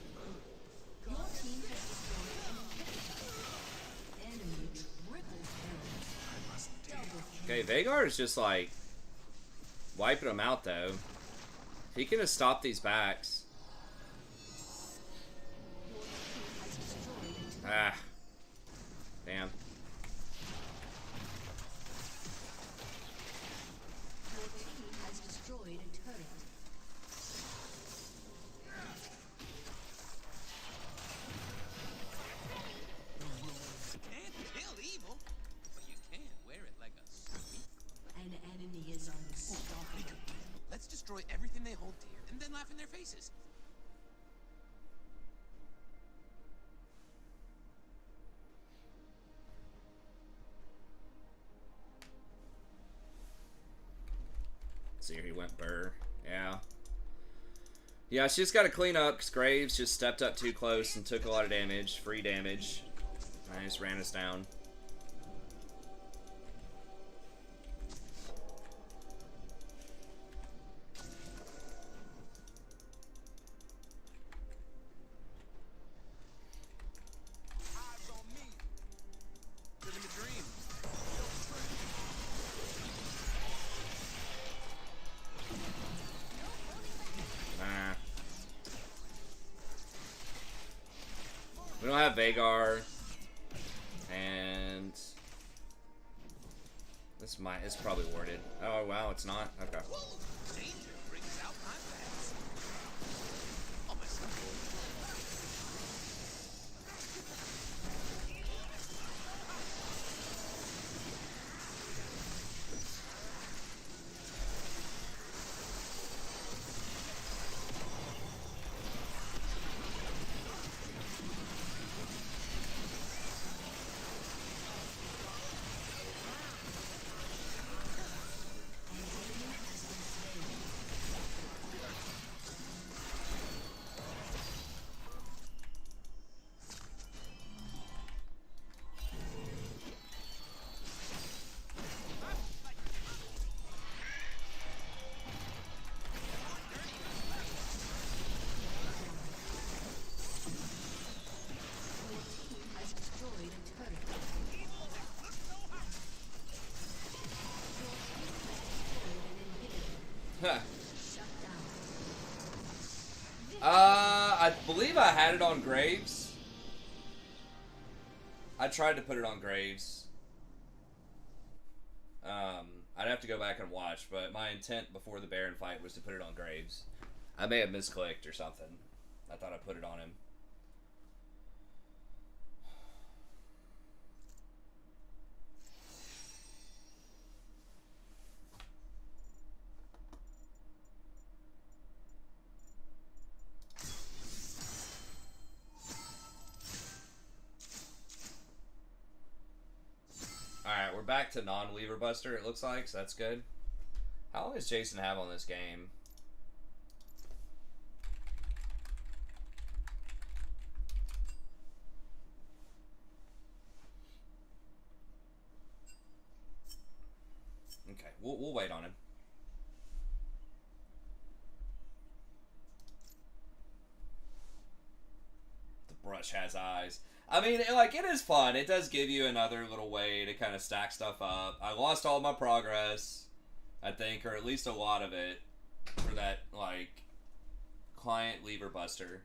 Your team has destroyed an enemy triple kill. Double kill. Okay, Veigar is just like wiping them out though. If he can just stop these backs. Ah. Damn. enemy is unstoppable. Let's destroy everything they hold dear and then laugh in their faces. See, here he went burr. Yeah. Yeah, she just got to clean up because Graves just stepped up too close and took a lot of damage. Free damage. I just ran us down. Eyes on me. Living the dream. Nah. We don't have Vagar. And it's probably warded. Oh wow, it's not? Okay. Danger brings out my best. Almost. Has destroyed a turret. Huh. Shut down. I believe I had it on Graves. I tried to put it on Graves. I'd have to go back and watch, but my intent before the Baron fight was to put it on Graves. I may have misclicked or something. I thought I put it on him. Alright, we're back to non-Weaver Buster, it looks like, so that's good. How long does Jason have on this game? Okay, we'll wait on him. The brush has eyes. I mean, like, it is fun. It does give you another little way to kind of stack stuff up. I lost all my progress, I think, or at least a lot of it, for that, like, client lever buster.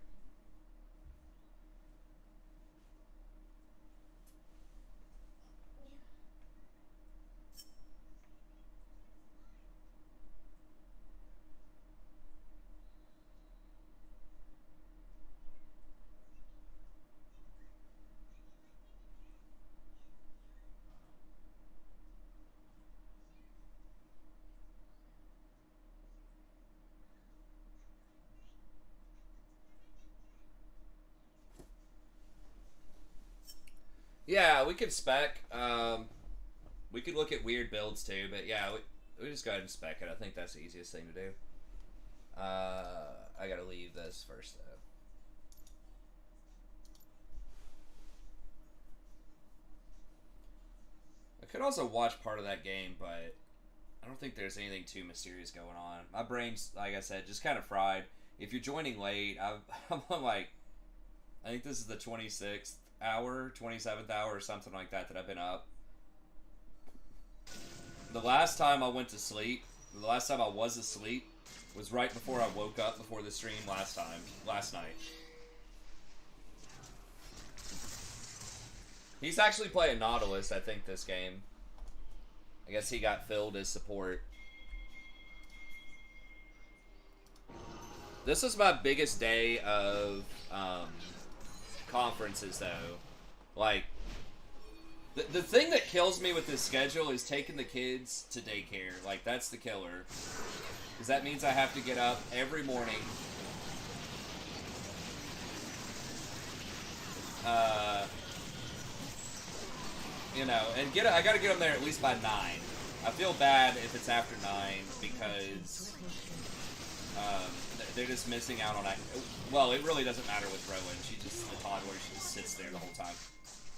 Yeah, we could spec. We could look at weird builds too, but yeah, we just go ahead and spec it. I think that's the easiest thing to do. I gotta leave this first though. I could also watch part of that game, but I don't think there's anything too mysterious going on. My brain's, like I said, just kind of fried. If you're joining late, I'm on like, I think this is the 26th hour, 27th hour, or something like that I've been up. The last time I went to sleep, the last time I was asleep, was right before I woke up before the stream last night. He's actually playing Nautilus, I think, this game. I guess he got filled as support. This was my biggest day of conferences, though. Like, The thing that kills me with this schedule is taking the kids to daycare. Like, that's the killer. Because that means I have to get up every morning. You know, and I gotta get them there at least by 9. I feel bad if it's after 9 because they're just missing out on... Well, it really doesn't matter with Rowan. She's just a toddler. She just sits there the whole time.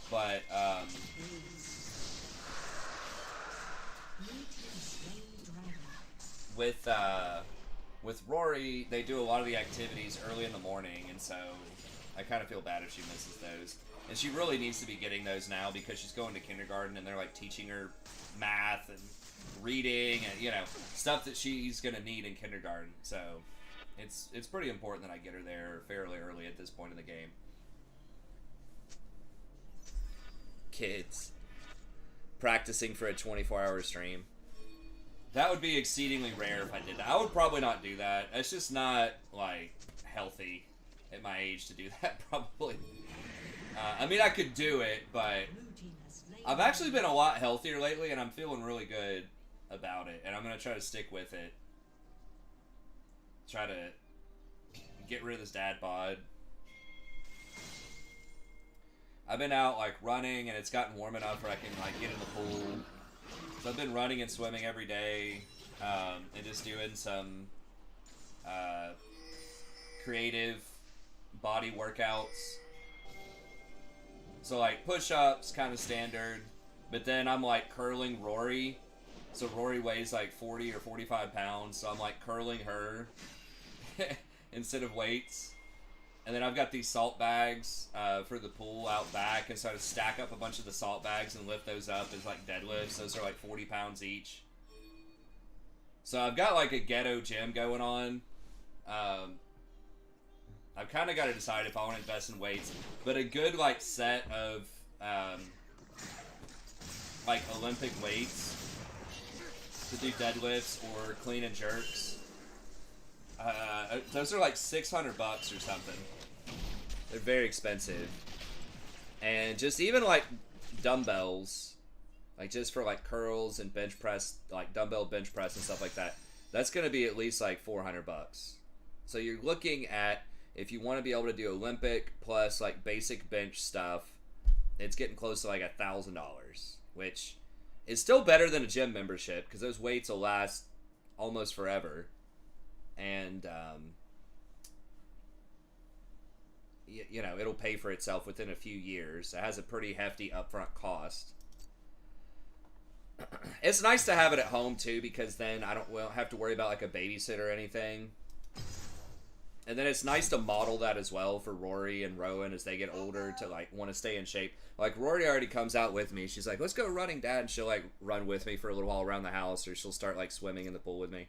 But, with Rory, they do a lot of the activities early in the morning, and so I kind of feel bad if she misses those. And she really needs to be getting those now because she's going to kindergarten, and they're, like, teaching her math and reading and, you know, stuff that she's going to need in kindergarten. So it's pretty important that I get her there fairly early at this point in the game. Kids practicing for a 24-hour stream. That would be exceedingly rare if I did that. I would probably not do that. It's just not, like, healthy at my age to do that, probably. I mean, I could do it, but I've actually been a lot healthier lately, and I'm feeling really good about it, and I'm going to try to stick with it. Try to get rid of this dad bod. I've been out, like, running, and it's gotten warm enough where I can, like, get in the pool. So I've been running and swimming every day, and just doing some creative body workouts. So, like, push-ups, kind of standard, but then I'm, like, curling Rory. So Rory weighs, like, 40 or 45 pounds, so I'm, like, curling her instead of weights. And then I've got these salt bags for the pool out back, and so I just stack up a bunch of the salt bags and lift those up as, like, deadlifts. Those are, like, 40 pounds each. So I've got, like, a ghetto gym going on. I've kind of got to decide if I want to invest in weights. But a good, like, set of, like, Olympic weights to do deadlifts or clean and jerks. Those are, like, $600 or something. They're very expensive. And just even, like, dumbbells, like, just for, like, curls and bench press, like, dumbbell bench press and stuff like that, that's going to be at least, like, $400. So you're looking at, if you want to be able to do Olympic plus, like, basic bench stuff, it's getting close to, like, $1,000, which is still better than a gym membership, because those weights will last almost forever. And, you know, it'll pay for itself within a few years. It has a pretty hefty upfront cost. It's nice to have it at home, too, because then I don't have to worry about, like, a babysitter or anything. And then it's nice to model that as well for Rory and Rowan as they get older to, like, want to stay in shape. Like, Rory already comes out with me. She's like, let's go running, Dad. And she'll, like, run with me for a little while around the house, or she'll start, like, swimming in the pool with me.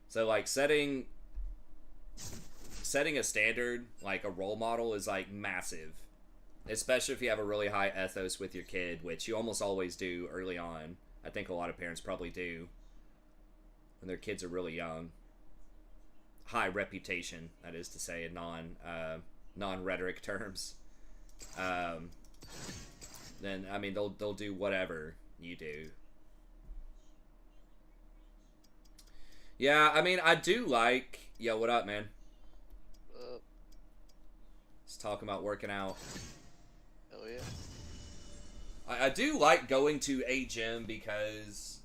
So, like, setting a standard, like a role model, is, like, massive. Especially if you have a really high ethos with your kid, which you almost always do early on. I think a lot of parents probably do when their kids are really young. High reputation, that is to say, in non-rhetoric terms. Then, I mean, they'll do whatever you do. Yeah, I mean, I do like... Yo, what up, man? Just talking about working out. Hell yeah. I do like going to a gym because,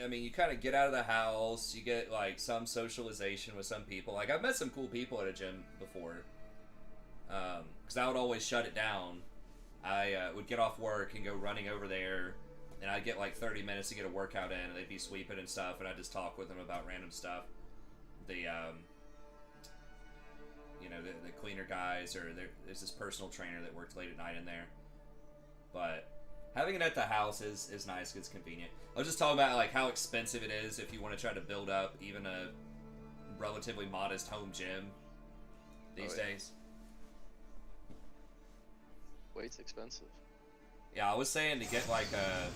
I mean, you kind of get out of the house, you get, like, some socialization with some people. Like, I've met some cool people at a gym before. Because I would always shut it down. I would get off work and go running over there, and I'd get, like, 30 minutes to get a workout in, and they'd be sweeping and stuff, and I'd just talk with them about random stuff. You know, the cleaner guys, or there's this personal trainer that works late at night in there. But having it at the house is nice, it's convenient. I was just talking about, like, how expensive it is if you want to try to build up even a relatively modest home gym these days. Weight's expensive. Yeah, I was saying to get, like, a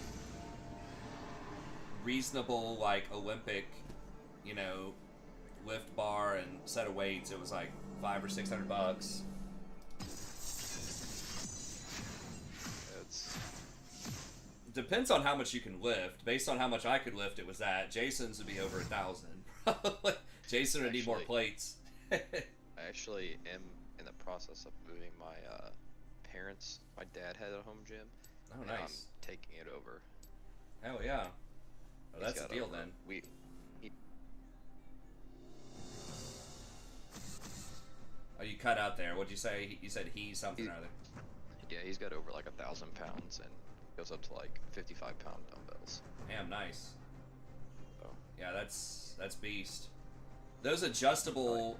reasonable, like, Olympic, you know, lift bar and set of weights, it was like $500 or $600. depends on how much you can lift. Based on how much I could lift, it was that. Jason's would be over 1,000. Probably. Jason would need more plates. I actually am in the process of moving my parents. My dad had a home gym. Oh, and nice. I'm taking it over. Hell yeah. Oh, He's that's a got deal over- then. Oh, you cut out there. What'd you say? You said he something or other. Yeah, he's got over like 1,000 pounds and goes up to like 55-pound dumbbells. Damn, nice. So Yeah, that's beast. Those adjustable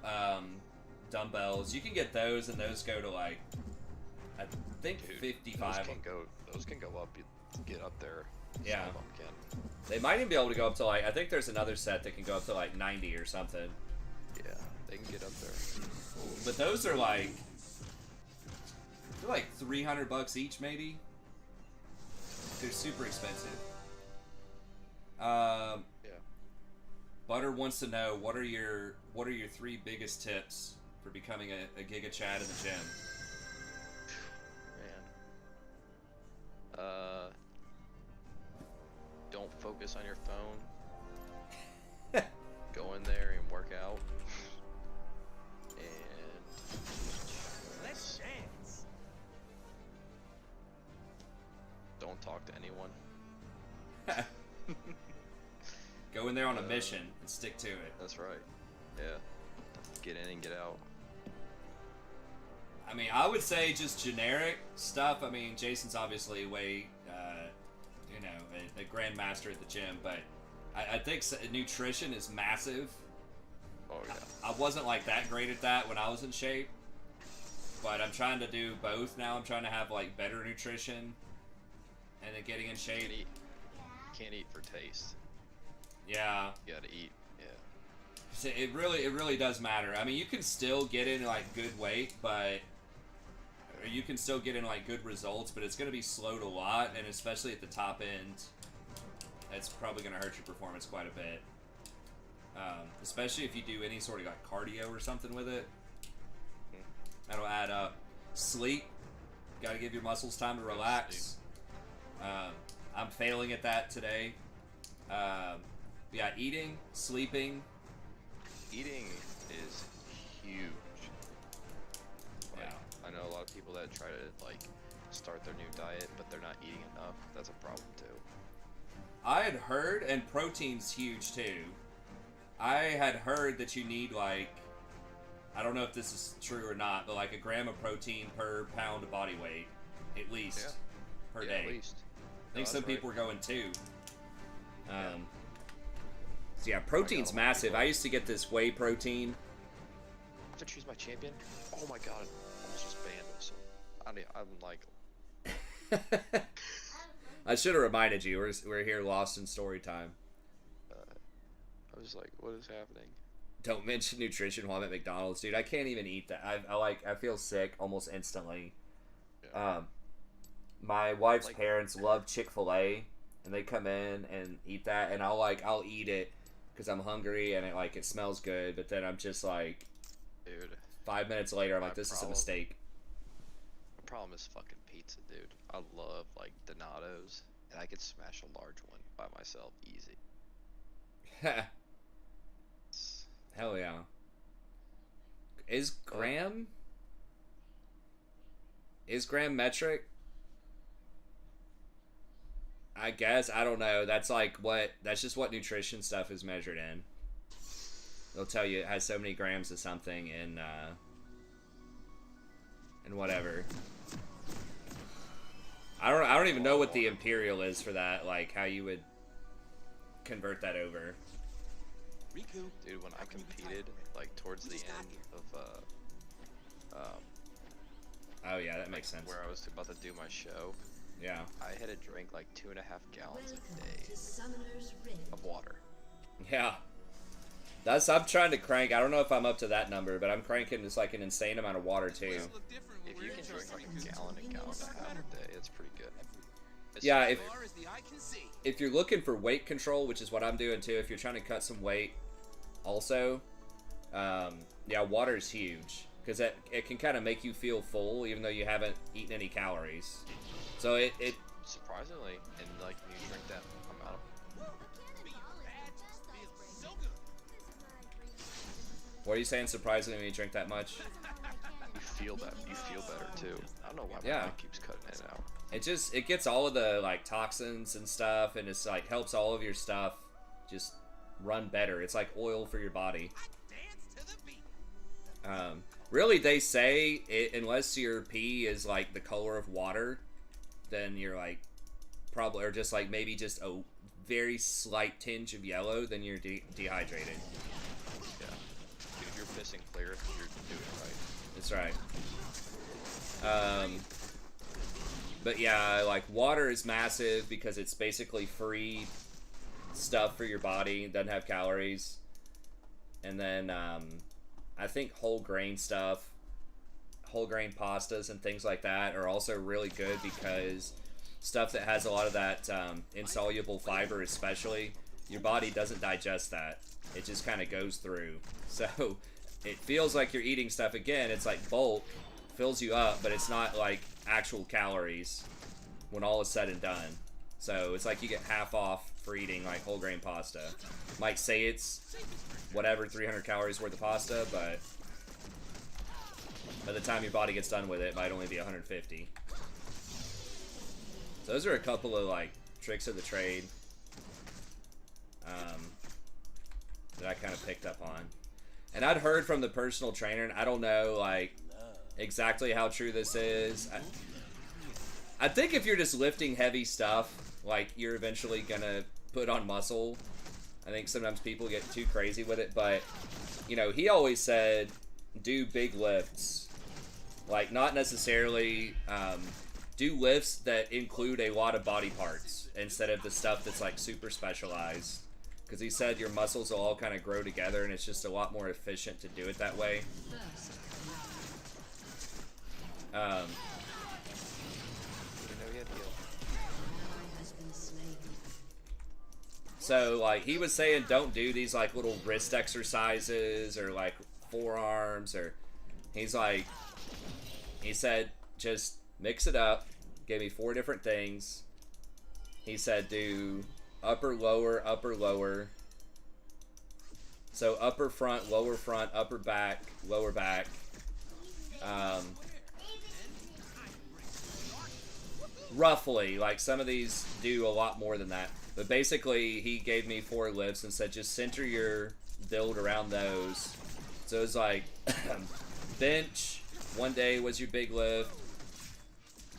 dumbbells, you can get those, and those go to like, I think dude, 55. Those can go up. You get up there. Yeah. Some of them can. They might even be able to go up to like, I think there's another set that can go up to like 90 or something. Yeah, they can get up there. But those are like, they're like $300 each, maybe. They're super expensive. Yeah. Butter wants to know what are your 3 biggest tips for becoming a Giga Chad in the gym? Man. Don't focus on your phone. Go in there and work out. And Let's dance. don't talk to anyone. Go in there on a mission and stick to it. That's right. Yeah. Get in and get out. I mean, I would say just generic stuff. I mean, Jason's obviously way, a grandmaster at the gym, but I think nutrition is massive. Oh yeah. I wasn't like that great at that when I was in shape, but I'm trying to do both now. I'm trying to have like better nutrition and then getting in shape. Can't eat for taste. Yeah. You gotta eat. Yeah. So it really does matter. I mean, you can still get in like good weight, but or you can still get in like good results, but it's going to be slowed a lot, and especially at the top end, it's probably going to hurt your performance quite a bit. Especially if you do any sort of like cardio or something with it, that'll add up. Sleep, got to give your muscles time to relax. I'm failing at that today. Yeah, eating, sleeping. Eating is huge. Like, Yeah. I know a lot of people that try to like start their new diet, but they're not eating enough. That's a problem too. I had heard, and protein's huge too. I had heard that you need like, I don't know if this is true or not, but like a gram of protein per pound of body weight, at least, per day. At least. I think No, some that's people were going 2. Yeah. So yeah, protein's lot of massive. people- I used to get this whey protein. To choose my champion. Oh my god! I almost just banned him. So I'm like, I should have reminded you. We're here lost in story time. I was like, what is happening? Don't mention nutrition while I'm at McDonald's, dude. I can't even eat that. I feel sick almost instantly. Yeah. My wife's Like- parents love Chick-fil-A, and they come in and eat that, and I'll eat it because I'm hungry and it smells good. But then I'm just like, Dude, 5 minutes later, I'm like, My this is a problem- mistake. the problem is fucking pizza, dude. I love like Donato's, and I could smash a large one by myself easy. It's- Hell yeah. Is gram metric? I guess, I don't know. That's just what nutrition stuff is measured in. They'll tell you it has so many grams of something and whatever. I don't even know what the imperial is for that, like how you would convert that over. Riku, Dude, when I how can we be competed, tied? like towards We the just got end here. of Oh yeah, that makes sense. where I was about to do my show, Yeah. I had to drink like 2.5 gallons a Welcome day to Summoner's Rift. of water. Yeah. I'm trying to crank. I don't know if I'm up to that number, but I'm cranking just like an insane amount of water too. Places look different when If we're you in can drink Jurassic like Park. a gallon and a half a day, it's pretty good. Yeah, As far as the eye can see. If you're looking for weight control, which is what I'm doing too, if you're trying to cut some weight, also, yeah, water is huge because it can kind of make you feel full even though you haven't eaten any calories. So surprisingly, and like when you drink that amount of So good. What are you saying? Surprisingly, when you drink that much? you feel better too. I don't know why my Yeah. mic keeps cutting in and out. It gets all of the like toxins and stuff, and it's like helps all of your stuff just run better. It's like oil for your body. Dance to the beat. Really, they say it, unless your pee is like the color of water, then you're like probably, or just like maybe just a very slight tinge of yellow, then you're dehydrated. Yeah. Dude, if you're pissing clear, you're doing it right. That's right. But yeah, like water is massive because it's basically free stuff for your body. It doesn't have calories. And then I think whole grain stuff, whole grain pastas and things like that are also really good because stuff that has a lot of that insoluble fiber especially, your body doesn't digest that. It just kind of goes through. So it feels like you're eating stuff again. It's like bulk, fills you up, but it's not like actual calories when all is said and done. So it's like you get half off for eating like whole grain pasta. Might say it's whatever 300 calories worth of pasta, but by the time your body gets done with it, it might only be 150. So those are a couple of like tricks of the trade that I kind of picked up on. And I'd heard from the personal trainer, and I don't know like exactly how true this is. I think if you're just lifting heavy stuff, like you're eventually gonna put on muscle. I think sometimes people get too crazy with it, but you know, he always said do big lifts. Like not necessarily do lifts that include a lot of body parts instead of the stuff that's like super specialized. Because he said your muscles will all kind of grow together and it's just a lot more efficient to do it that way. So like he was saying don't do these like little wrist exercises or like forearms, or he's like, he said just mix it up, gave me 4 different things. He said do upper lower. So upper front, upper back, lower back. Roughly, like some of these do a lot more than that. But basically, he gave me 4 lifts and said just center your build around those. So it was like bench, one day was your big lift,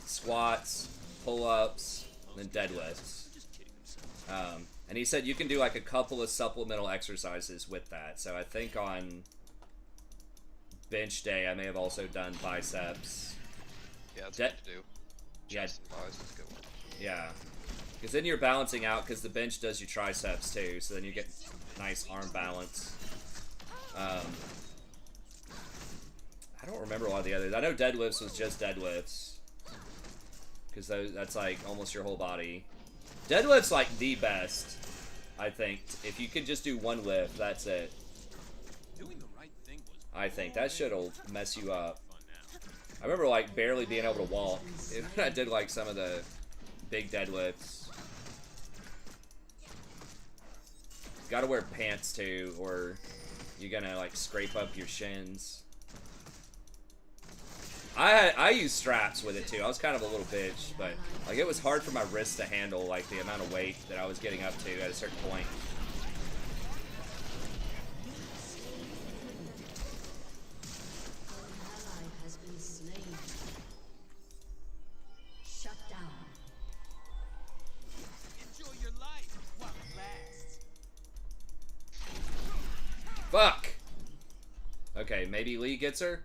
squats, pull-ups, and then deadlifts. And he said you can do like a couple of supplemental exercises with that. So I think on bench day, I may have also done biceps. Yeah, that's good to do. Yeah. Chest and buys is a good one. Yeah. Because then you're balancing out, because the bench does your triceps too, so then you get nice arm balance. I don't remember a lot of the others. I know deadlifts was just deadlifts, because that's like almost your whole body. Deadlift's like the best, I think. If you could just do one lift, that's it. Doing the right thing was I think that shit'll mess you up. I remember like barely being able to walk when I did like some of the big deadlifts. Gotta wear pants too, or you're gonna like scrape up your shins. I used straps with it too. I was kind of a little bitch, but like it was hard for my wrist to handle like the amount of weight that I was getting up to at a certain point. enjoy your life while it lasts. Fuck! Okay, maybe Lee gets her?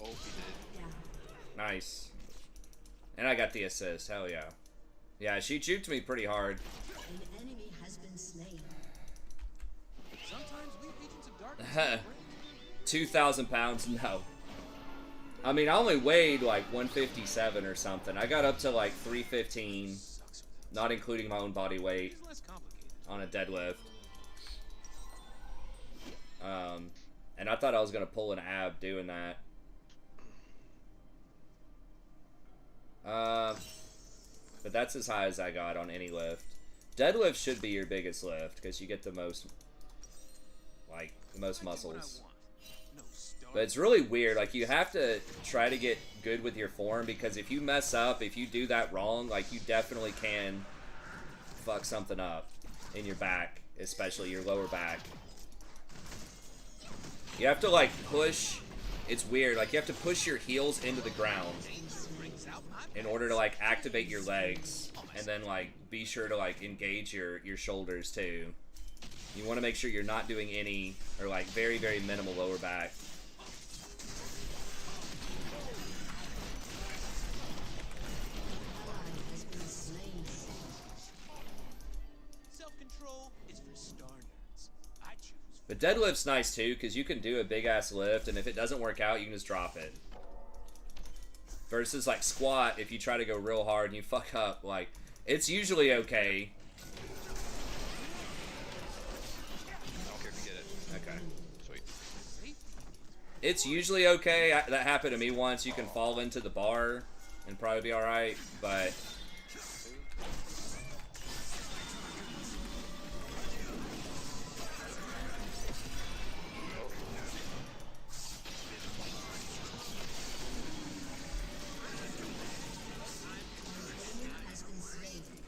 Oh, he did. Nice. And I got the assist, hell yeah. Yeah, she juked me pretty hard. An enemy has been slain. Sometimes we agents of darkness 2,000 pounds? No. I mean, I only weighed like 157 or something. I got up to like 315, not including my own body weight, It's less complicated. on a deadlift. And I thought I was going to pull an ab doing that. but that's as high as I got on any lift. Deadlift should be your biggest lift because you get the most, like, the most muscles. But it's really weird. Like, you have to try to get good with your form because if you mess up, if you do that wrong, like, you definitely can fuck something up in your back, especially your lower back. You have to, like, push. It's weird. Like, you have to push your heels into the ground in order to, like, activate your legs. And then, like, be sure to, like, engage your shoulders, too. You want to make sure you're not doing any, or, like, very, very minimal lower back. But deadlift's nice too, because you can do a big ass lift, and if it doesn't work out, you can just drop it. Versus like squat, if you try to go real hard and you fuck up, like, it's usually okay. I don't care if you get it. Okay. Sweet. It's usually okay. That happened to me once. You can fall into the bar and probably be alright, but...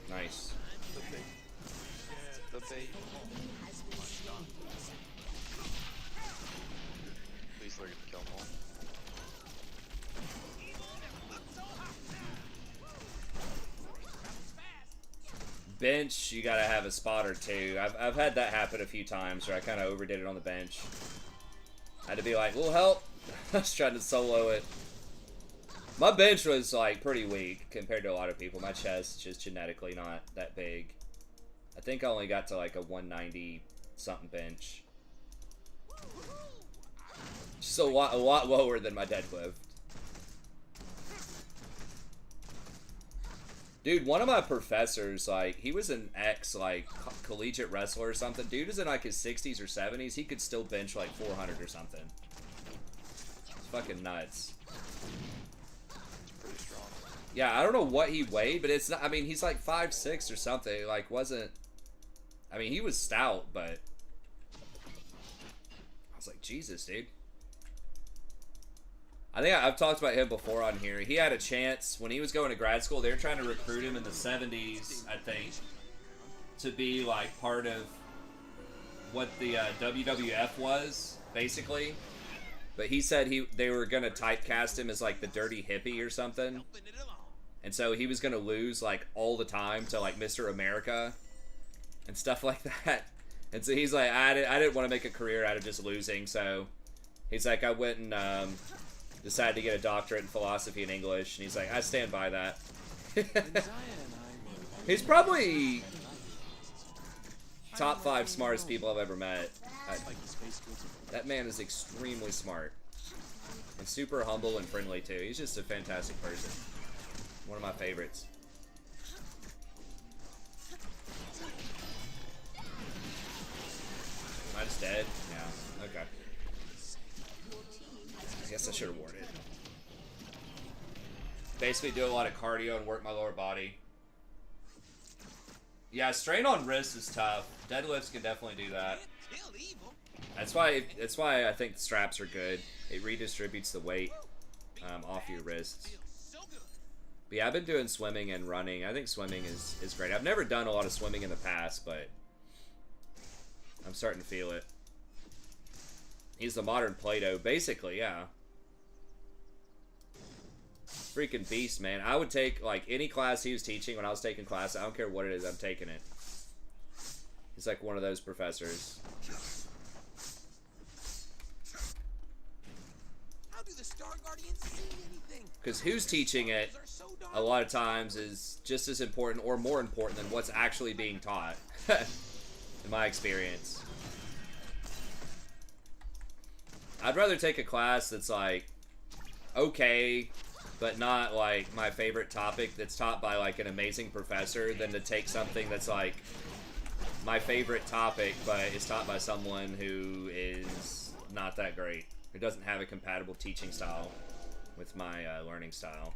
Nice. The bait. Please look at the kill them all. Bench, you gotta have a spot or two. I've had that happen a few times where I kind of overdid it on the bench. I had to be like, well, help. I was trying to solo it. My bench was, like, pretty weak compared to a lot of people. My chest is just genetically not that big. I think I only got to, like, a 190-something bench. Just a lot lower than my deadlift. Dude, one of my professors, like, he was an like, collegiate wrestler or something. Dude is in, like, his 60s or 70s. He could still bench, like, 400 or something. It's fucking nuts. Yeah, I don't know what he weighed, but it's not, I mean, he's like 5'6" or something. Like, wasn't, I mean, he was stout, but I was like, Jesus, dude. I think I've talked about him before on here. He had a chance when he was going to grad school. They were trying to recruit him in the 70s, I think, to be like part of what the WWF was, basically. But he said they were gonna typecast him as like the dirty hippie or something. And so he was going to lose, like, all the time to, like, Mr. America and stuff like that. And so he's like, I didn't want to make a career out of just losing. So he's like, I went and decided to get a doctorate in philosophy and English. And he's like, I stand by that. He's probably top 5 smartest people I've ever met. That man is extremely smart. And super humble and friendly, too. He's just a fantastic person. One of my favorites. Am I just dead? Yeah. Okay. I guess I should have worn it. Basically do a lot of cardio and work my lower body. Yeah, strain on wrists is tough. Deadlifts can definitely do that. That's why I think the straps are good. It redistributes the weight off your wrists. But yeah, I've been doing swimming and running. I think swimming is great. I've never done a lot of swimming in the past, but I'm starting to feel it. He's the modern Plato, basically, yeah. Freaking beast, man. I would take, like, any class he was teaching when I was taking class. I don't care what it is, I'm taking it. He's like one of those professors. How do the Star Guardians see anything? Because who's teaching it a lot of times is just as important or more important than what's actually being taught, in my experience. I'd rather take a class that's like okay, but not like my favorite topic that's taught by like an amazing professor than to take something that's like my favorite topic but is taught by someone who is not that great, who doesn't have a compatible teaching style with my learning style.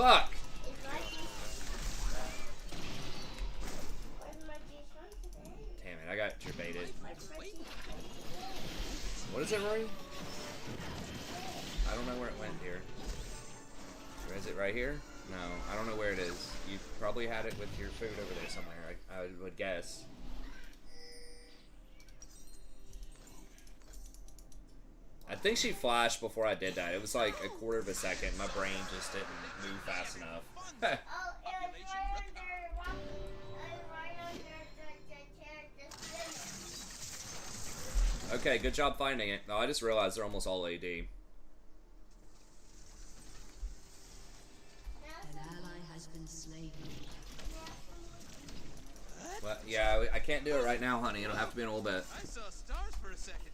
Fuck! Is where's my G-Strong today? Damn it, I got debated. Where's my G-Strong? What is it, Rory? I don't know where it went here. Or is it right here? No, I don't know where it is. You probably had it with your food over there somewhere, I would guess. I think she flashed before I did that. It was like a quarter of a second. My brain just didn't move fast enough. Oh, it was right under rock. Right under the chair. Okay, good job finding it. No, I just realized they're almost all AD. An ally has been slain. Well, yeah, I can't do it right now, honey. It'll have to be in a little bit. I saw stars for a second.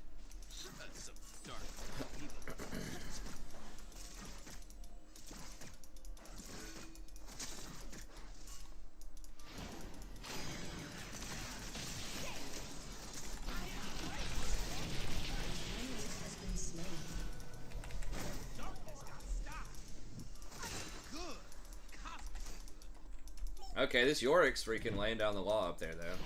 That's so dark. Has been slain. Darkness got stopped. Good. Cosmic. Okay, this Yorick's freaking laying down the law up there, though.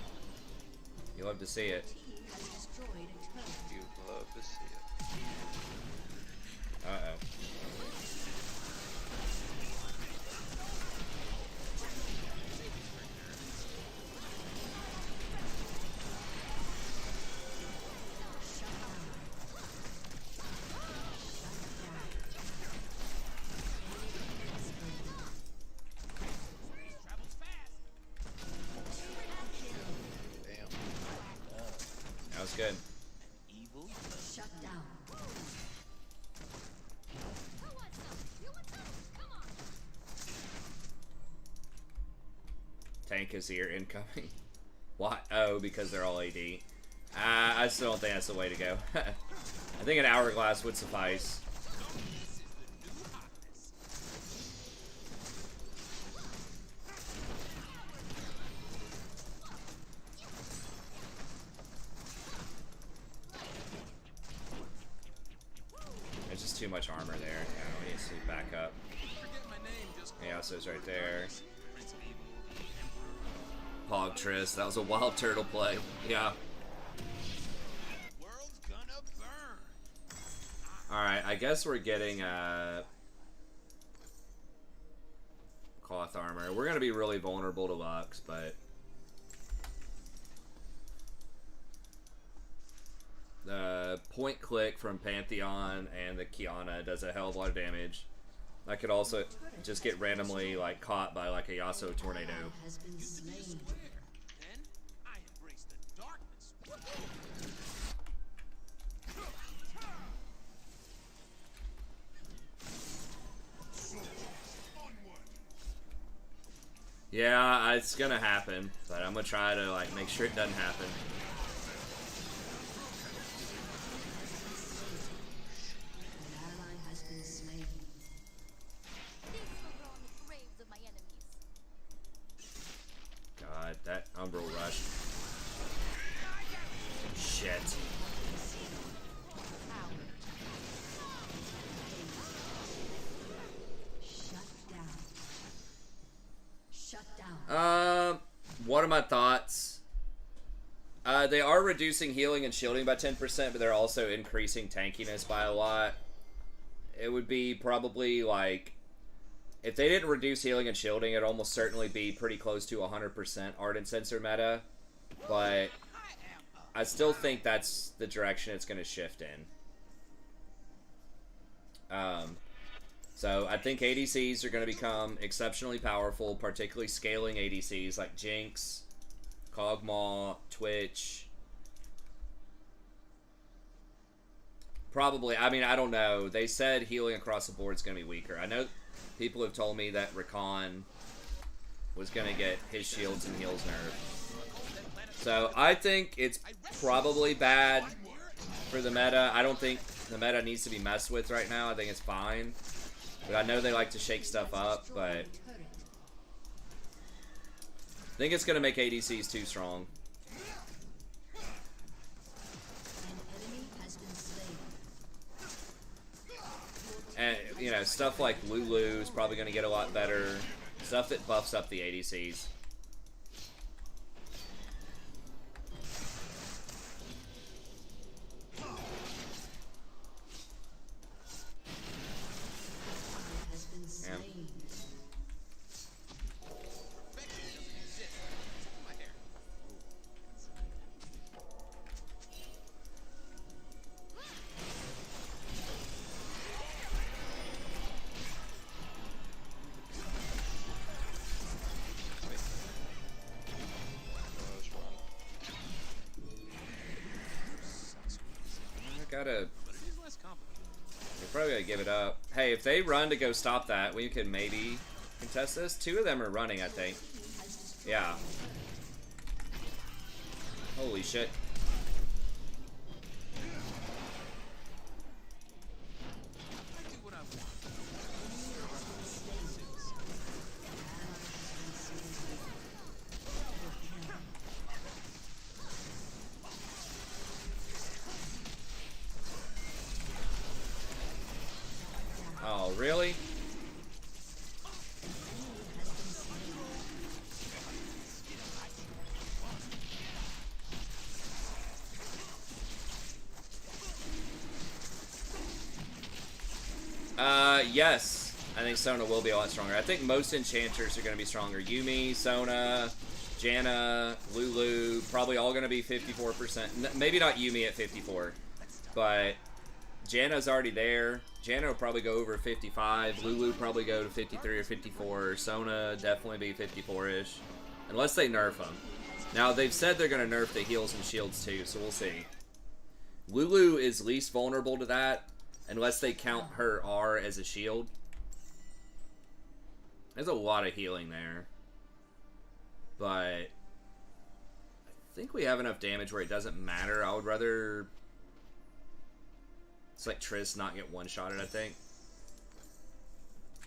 You love to see it. He has destroyed a turret. You love to see it. Uh-oh. Travels fast. Damn. That was good. Evil. Shut down. Who wants some? You want some? Come on. Tank is here, incoming. Why? Oh, because they're all AD. I still don't think that's the way to go. I think an hourglass would suffice. This is the new hotness. There's just too much armor there. Yeah, we need to back up. Forget my name, just Yeah, so it's right there. Prince of Evil, Emperor. Pogtris, that was a wild turtle play. Yeah. World's gonna burn. Alright, I guess we're getting cloth armor. We're gonna be really vulnerable to Lux, but the point click from Pantheon and the Kiana does a hell of a lot of damage. I could also just get randomly like caught by like a Yasuo tornado. Has been slain. Then I embrace the darkness. Yeah, it's gonna happen, but I'm gonna try to like make sure it doesn't happen. An ally has been slain. This will go on the graves of my enemies. God, that Umbral rush. Shit. Shut down. Shut down. What are my thoughts? They are reducing healing and shielding by 10%, but they're also increasing tankiness by a lot. It would be probably like, if they didn't reduce healing and shielding, it'd almost certainly be pretty close to 100% Ardent Sensor meta. But I still think that's the direction it's going to shift in. So I think ADCs are going to become exceptionally powerful, particularly scaling ADCs like Jinx, Kog'Maw, Twitch. Probably, I mean, I don't know. They said healing across the board is going to be weaker. I know people have told me that Rakan was going to get his shields and heals nerfed. So I think it's probably bad for the meta. I don't think the meta needs to be messed with right now. I think it's fine. But I know they like to shake stuff up, but I think it's going to make ADCs too strong. An enemy has been slain. And, you know, know, stuff like Lulu is probably going to get a lot better. Stuff that buffs up the ADCs. Has been slain. Gotta. But it is less complicated. They're probably gonna give it up. Hey, if they run to go stop that, we can maybe contest this. 2 of them are running, I think. Yeah. Holy shit. I do what I want. Oh, really? Yes. I think Sona will be a lot stronger. I think most enchanters are going to be stronger. Yuumi, Sona, Janna, Lulu, probably all going to be 54%. Maybe not Yuumi at 54, but Janna's already there. Janna will probably go over 55. Lulu probably go to 53 or 54. Sona definitely be 54-ish. Unless they nerf them. Now, they've said they're going to nerf the heals and shields too, so we'll see. Lulu is least vulnerable to that, unless they count her R as a shield. There's a lot of healing there. But I think we have enough damage where it doesn't matter. I would rather... It's like Triss not get one-shotted, I think.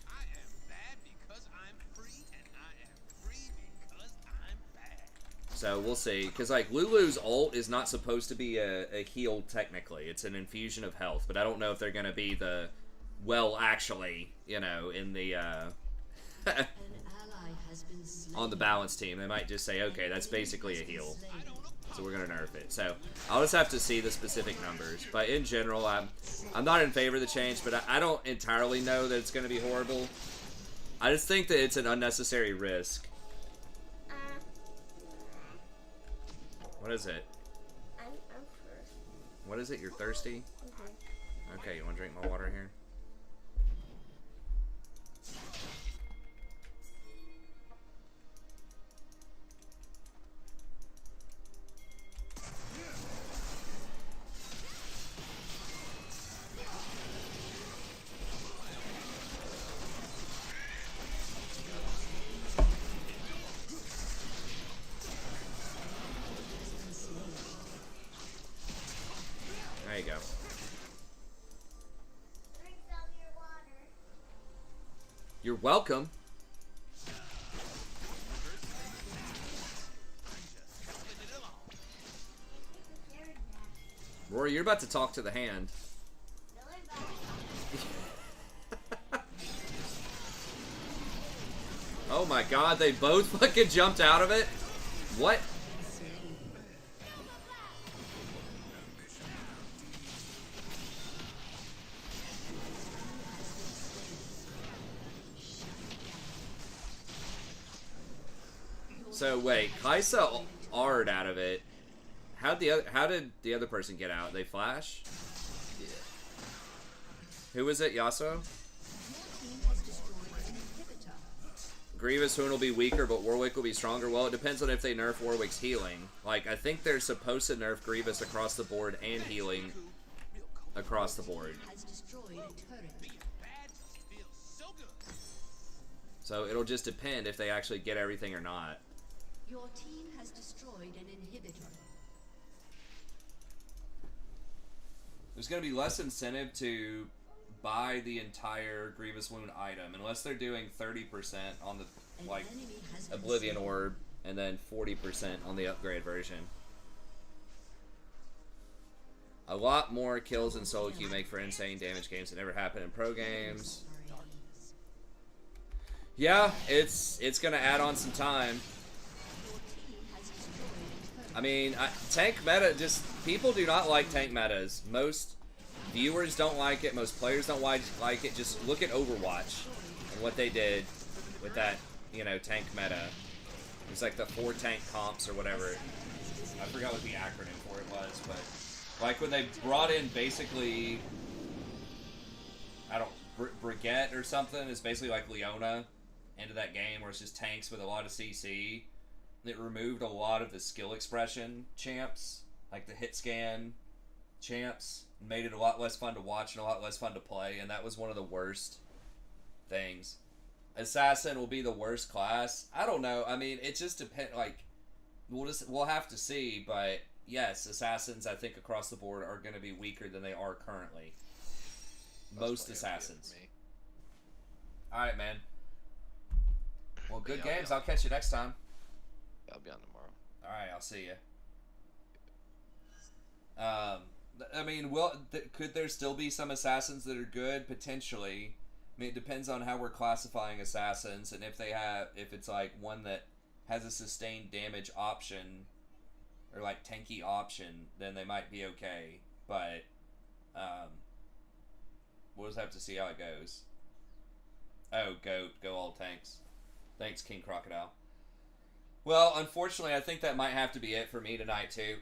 I am bad because I'm free, and I am free because I'm bad. So we'll see. Because like Lulu's ult is not supposed to be a heal technically. It's an infusion of health. But I don't know if they're going to be the... Well, actually, you know, in the... An ally has been slain. on the balance team. They might just say, okay, that's basically a heal. So we're going to nerf it. So I'll just have to see the specific numbers. But in general, I'm not in favor of the change, but I don't entirely know that it's going to be horrible. I just think that it's an unnecessary risk. What is it? I'm first. What is it? You're thirsty? Okay, you want to drink my water here? There you go. Drink some of your water. You're welcome. Rory, you're about to talk to the hand. Really bad. Oh my god, they both fucking jumped out of it? What? So wait, Kaisa R'd out of it. How did the other person get out? They flash? Yeah. Who was it? Yasuo? Grievous Hoon will be weaker, but Warwick will be stronger. Well, it depends on if they nerf Warwick's healing. Like, I think they're supposed to nerf Grievous across the board and healing across the board. Has destroyed a turret. Bad feels so good. So it'll just depend if they actually get everything or not. Your team has destroyed an inhibitor. There's going to be less incentive to buy the entire Grievous Wound item unless they're doing 30% on the like An enemy has been Oblivion slain. Orb and then 40% on the upgrade version. A lot more kills in solo queue make for insane damage games that never happen in pro games. Yeah, it's gonna add on some time. I mean, tank meta, just people do not like tank metas. Most viewers don't like it. Most players don't like it. Just look at Overwatch and what they did with that, you know, tank meta. It was like the 4 tank comps or whatever. I forgot what the acronym for it was, but like when they brought in basically, I don't, Brigitte or something is basically like Leona into that game where it's just tanks with a lot of CC. It removed a lot of the skill expression champs, like the hit scan champs, and made it a lot less fun to watch and a lot less fun to play, and that was one of the worst things. Assassin will be the worst class. I don't know. I mean, it just depends. Like, we'll have to see. But yes, assassins, I think across the board are going to be weaker than they are currently. Most assassins. All right, man. Well, good games. I'll catch you next time. I'll be on tomorrow. All right, I'll see you. I mean, could there still be some assassins that are good? Potentially. I mean, it depends on how we're classifying assassins, and if it's like one that has a sustained damage option, or like tanky option, then they might be okay. But we'll just have to see how it goes. Oh, go all tanks. Thanks, King Crocodile. Well, unfortunately, I think that might have to be it for me tonight, too.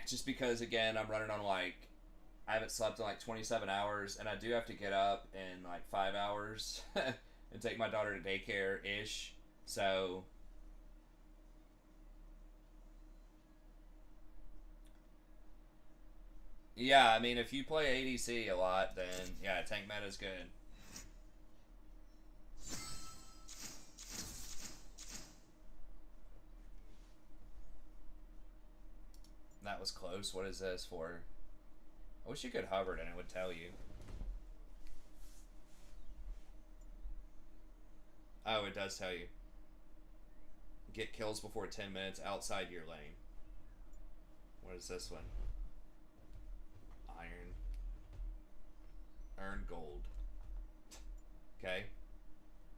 Just because, again, I'm running on, like, I haven't slept in, like, 27 hours, and I do have to get up in, like, 5 hours and take my daughter to daycare-ish, so... Yeah, I mean, if you play ADC a lot, then, yeah, tank meta's good. That was close. What is this for? I wish you could hover it and it would tell you. Oh, it does tell you. Get kills before 10 minutes outside your lane. What is this one? Iron. Earn gold. Okay.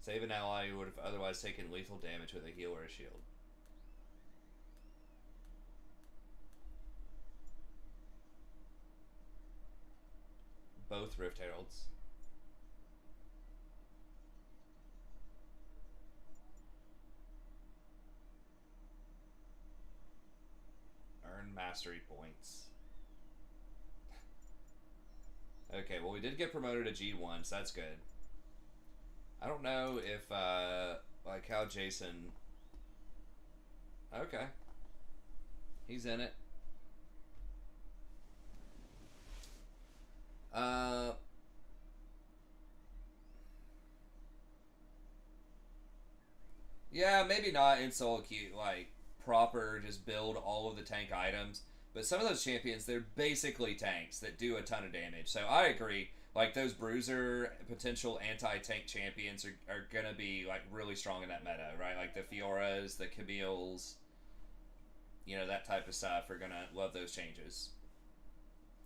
Save an ally who would have otherwise taken lethal damage with a heal or a shield. Both Rift Heralds. Earn mastery points. Okay, well we did get promoted to G1, so that's good. I don't know if, like how Jason... Okay. He's in it. Yeah, maybe not in solo queue, like, proper, just build all of the tank items. But some of those champions, they're basically tanks that do a ton of damage. So I agree. Like, those bruiser, potential anti-tank champions are gonna be, like, really strong in that meta, right? Like, the Fioras, the Camille's, you know, that type of stuff are gonna love those changes.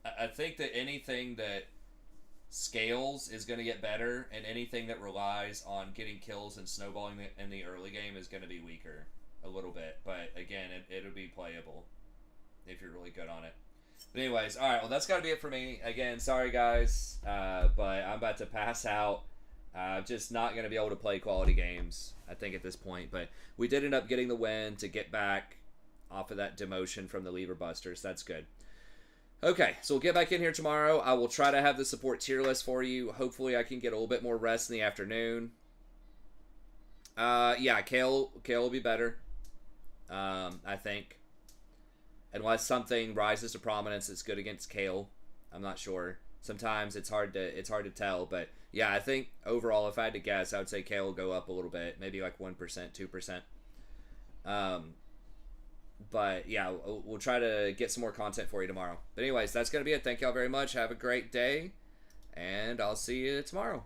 I think that anything that scales is going to get better, and anything that relies on getting kills and snowballing in the early game is going to be weaker a little bit. But again, it'll be playable if you're really good on it. But anyways, all right, well, that's got to be it for me. Again, sorry guys, but I'm about to pass out. I'm just not going to be able to play quality games, I think, at this point. But we did end up getting the win to get back off of that demotion from the Lever Busters. That's good. Okay, so we'll get back in here tomorrow. I will try to have the support tier list for you. Hopefully I can get a little bit more rest in the afternoon. Yeah, Kale will be better, I think. Unless something rises to prominence that's good against Kale. I'm not sure. Sometimes it's hard to tell, but yeah, I think overall, if I had to guess, I would say Kale will go up a little bit, maybe like 1%, 2%. But yeah, we'll try to get some more content for you tomorrow. But anyways, that's going to be it. Thank y'all very much. Have a great day, and I'll see you tomorrow.